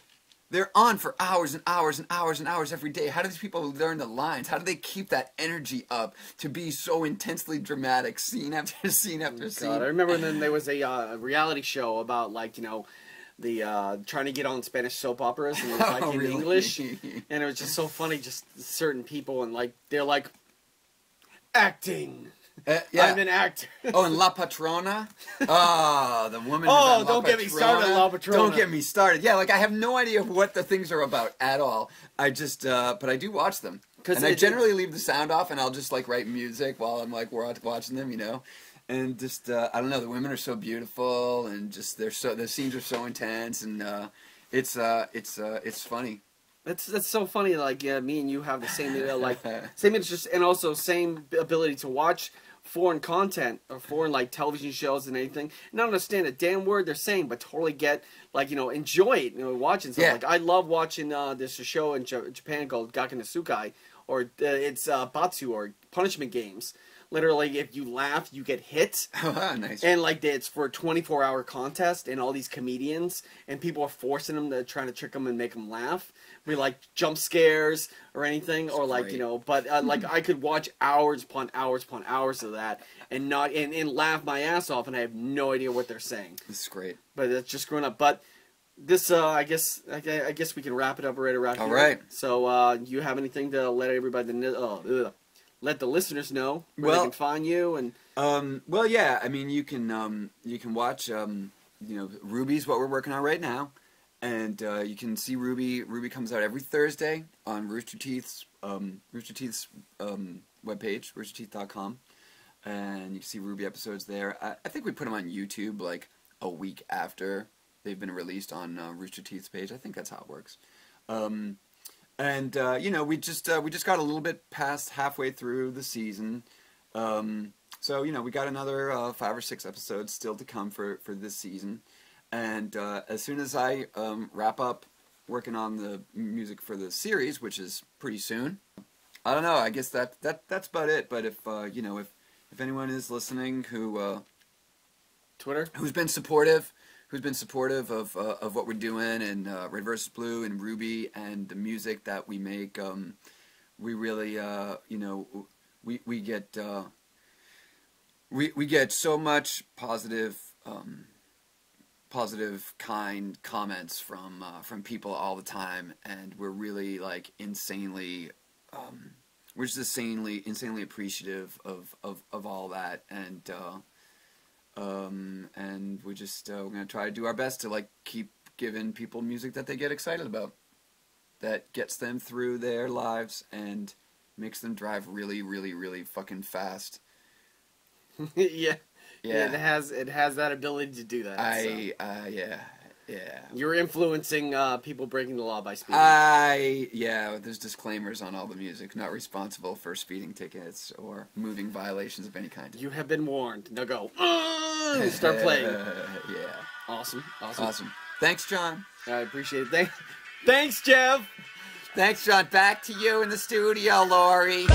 They're on for hours and hours and hours and hours every day. How do these people learn the lines? How do they keep that energy up to be so intensely dramatic, scene after scene after scene? God, I remember then there was a reality show about like, you know, the trying to get on Spanish soap operas and it was like in English. And it was just so funny, just certain people and like they're like acting. Yeah. I'm an actor. Oh, and La Patrona? Oh, the woman Oh, who's on don't La get me started on La Patrona. Don't get me started. Yeah, like I have no idea what the things are about at all. I just, but I do watch them. And I generally leave the sound off and I'll just like write music while I'm like watching them, you know? And just, I don't know, the women are so beautiful and just, the scenes are so intense and it's funny. That's so funny. Like me and you have the same same interest and also same ability to watch foreign content or foreign like television shows and anything. Not understand a damn word they're saying, but totally get like enjoy it. Watching something like I love watching. There's a show in Japan called Gakken no Tsukai, or it's Batsu or Punishment Games. Literally, if you laugh, you get hit. Nice. And like it's for a 24-hour contest, and all these comedians and people are forcing them to trying to trick them and make them laugh. We like jump scares or anything, or like great. But like I could watch hours upon hours upon hours of that and not and laugh my ass off, and I have no idea what they're saying. This is great. But it's just growing up. But this, I guess we can wrap it up right around here. All right. So, you have anything to let everybody know? Let the listeners know where they can find you and. Well, yeah. I mean, you can watch RWBY's what we're working on right now. And you can see RWBY. RWBY comes out every Thursday on Rooster Teeth's webpage, roosterteeth.com. And you can see RWBY episodes there. I think we put them on YouTube like a week after they've been released on Rooster Teeth's page. I think that's how it works. We just got a little bit past halfway through the season. So we got another 5 or 6 episodes still to come for this season. And as soon as I wrap up working on the music for the series, which is pretty soon. I don't know. I guess that's about it. But if you know, if anyone is listening who Twitter, who's been supportive of what we're doing, and Red vs. Blue and RWBY and the music that we make, we really you know, we get so much positive kind comments from people all the time, and we're really like insanely we're just insanely appreciative of all that, and we're just we're gonna try to do our best to like keep giving people music that they get excited about, that gets them through their lives and makes them drive really, really, really fucking fast. yeah. Yeah. It has that ability to do that. Yeah. You're influencing people breaking the law by speeding. There's disclaimers on all the music. Not responsible for speeding tickets or moving violations of any kind. You have been warned. Now go. Start playing. Yeah. Awesome. Thanks, John. I appreciate it. Thanks, Jeff. Thanks, John. Back to you in the studio, Lori.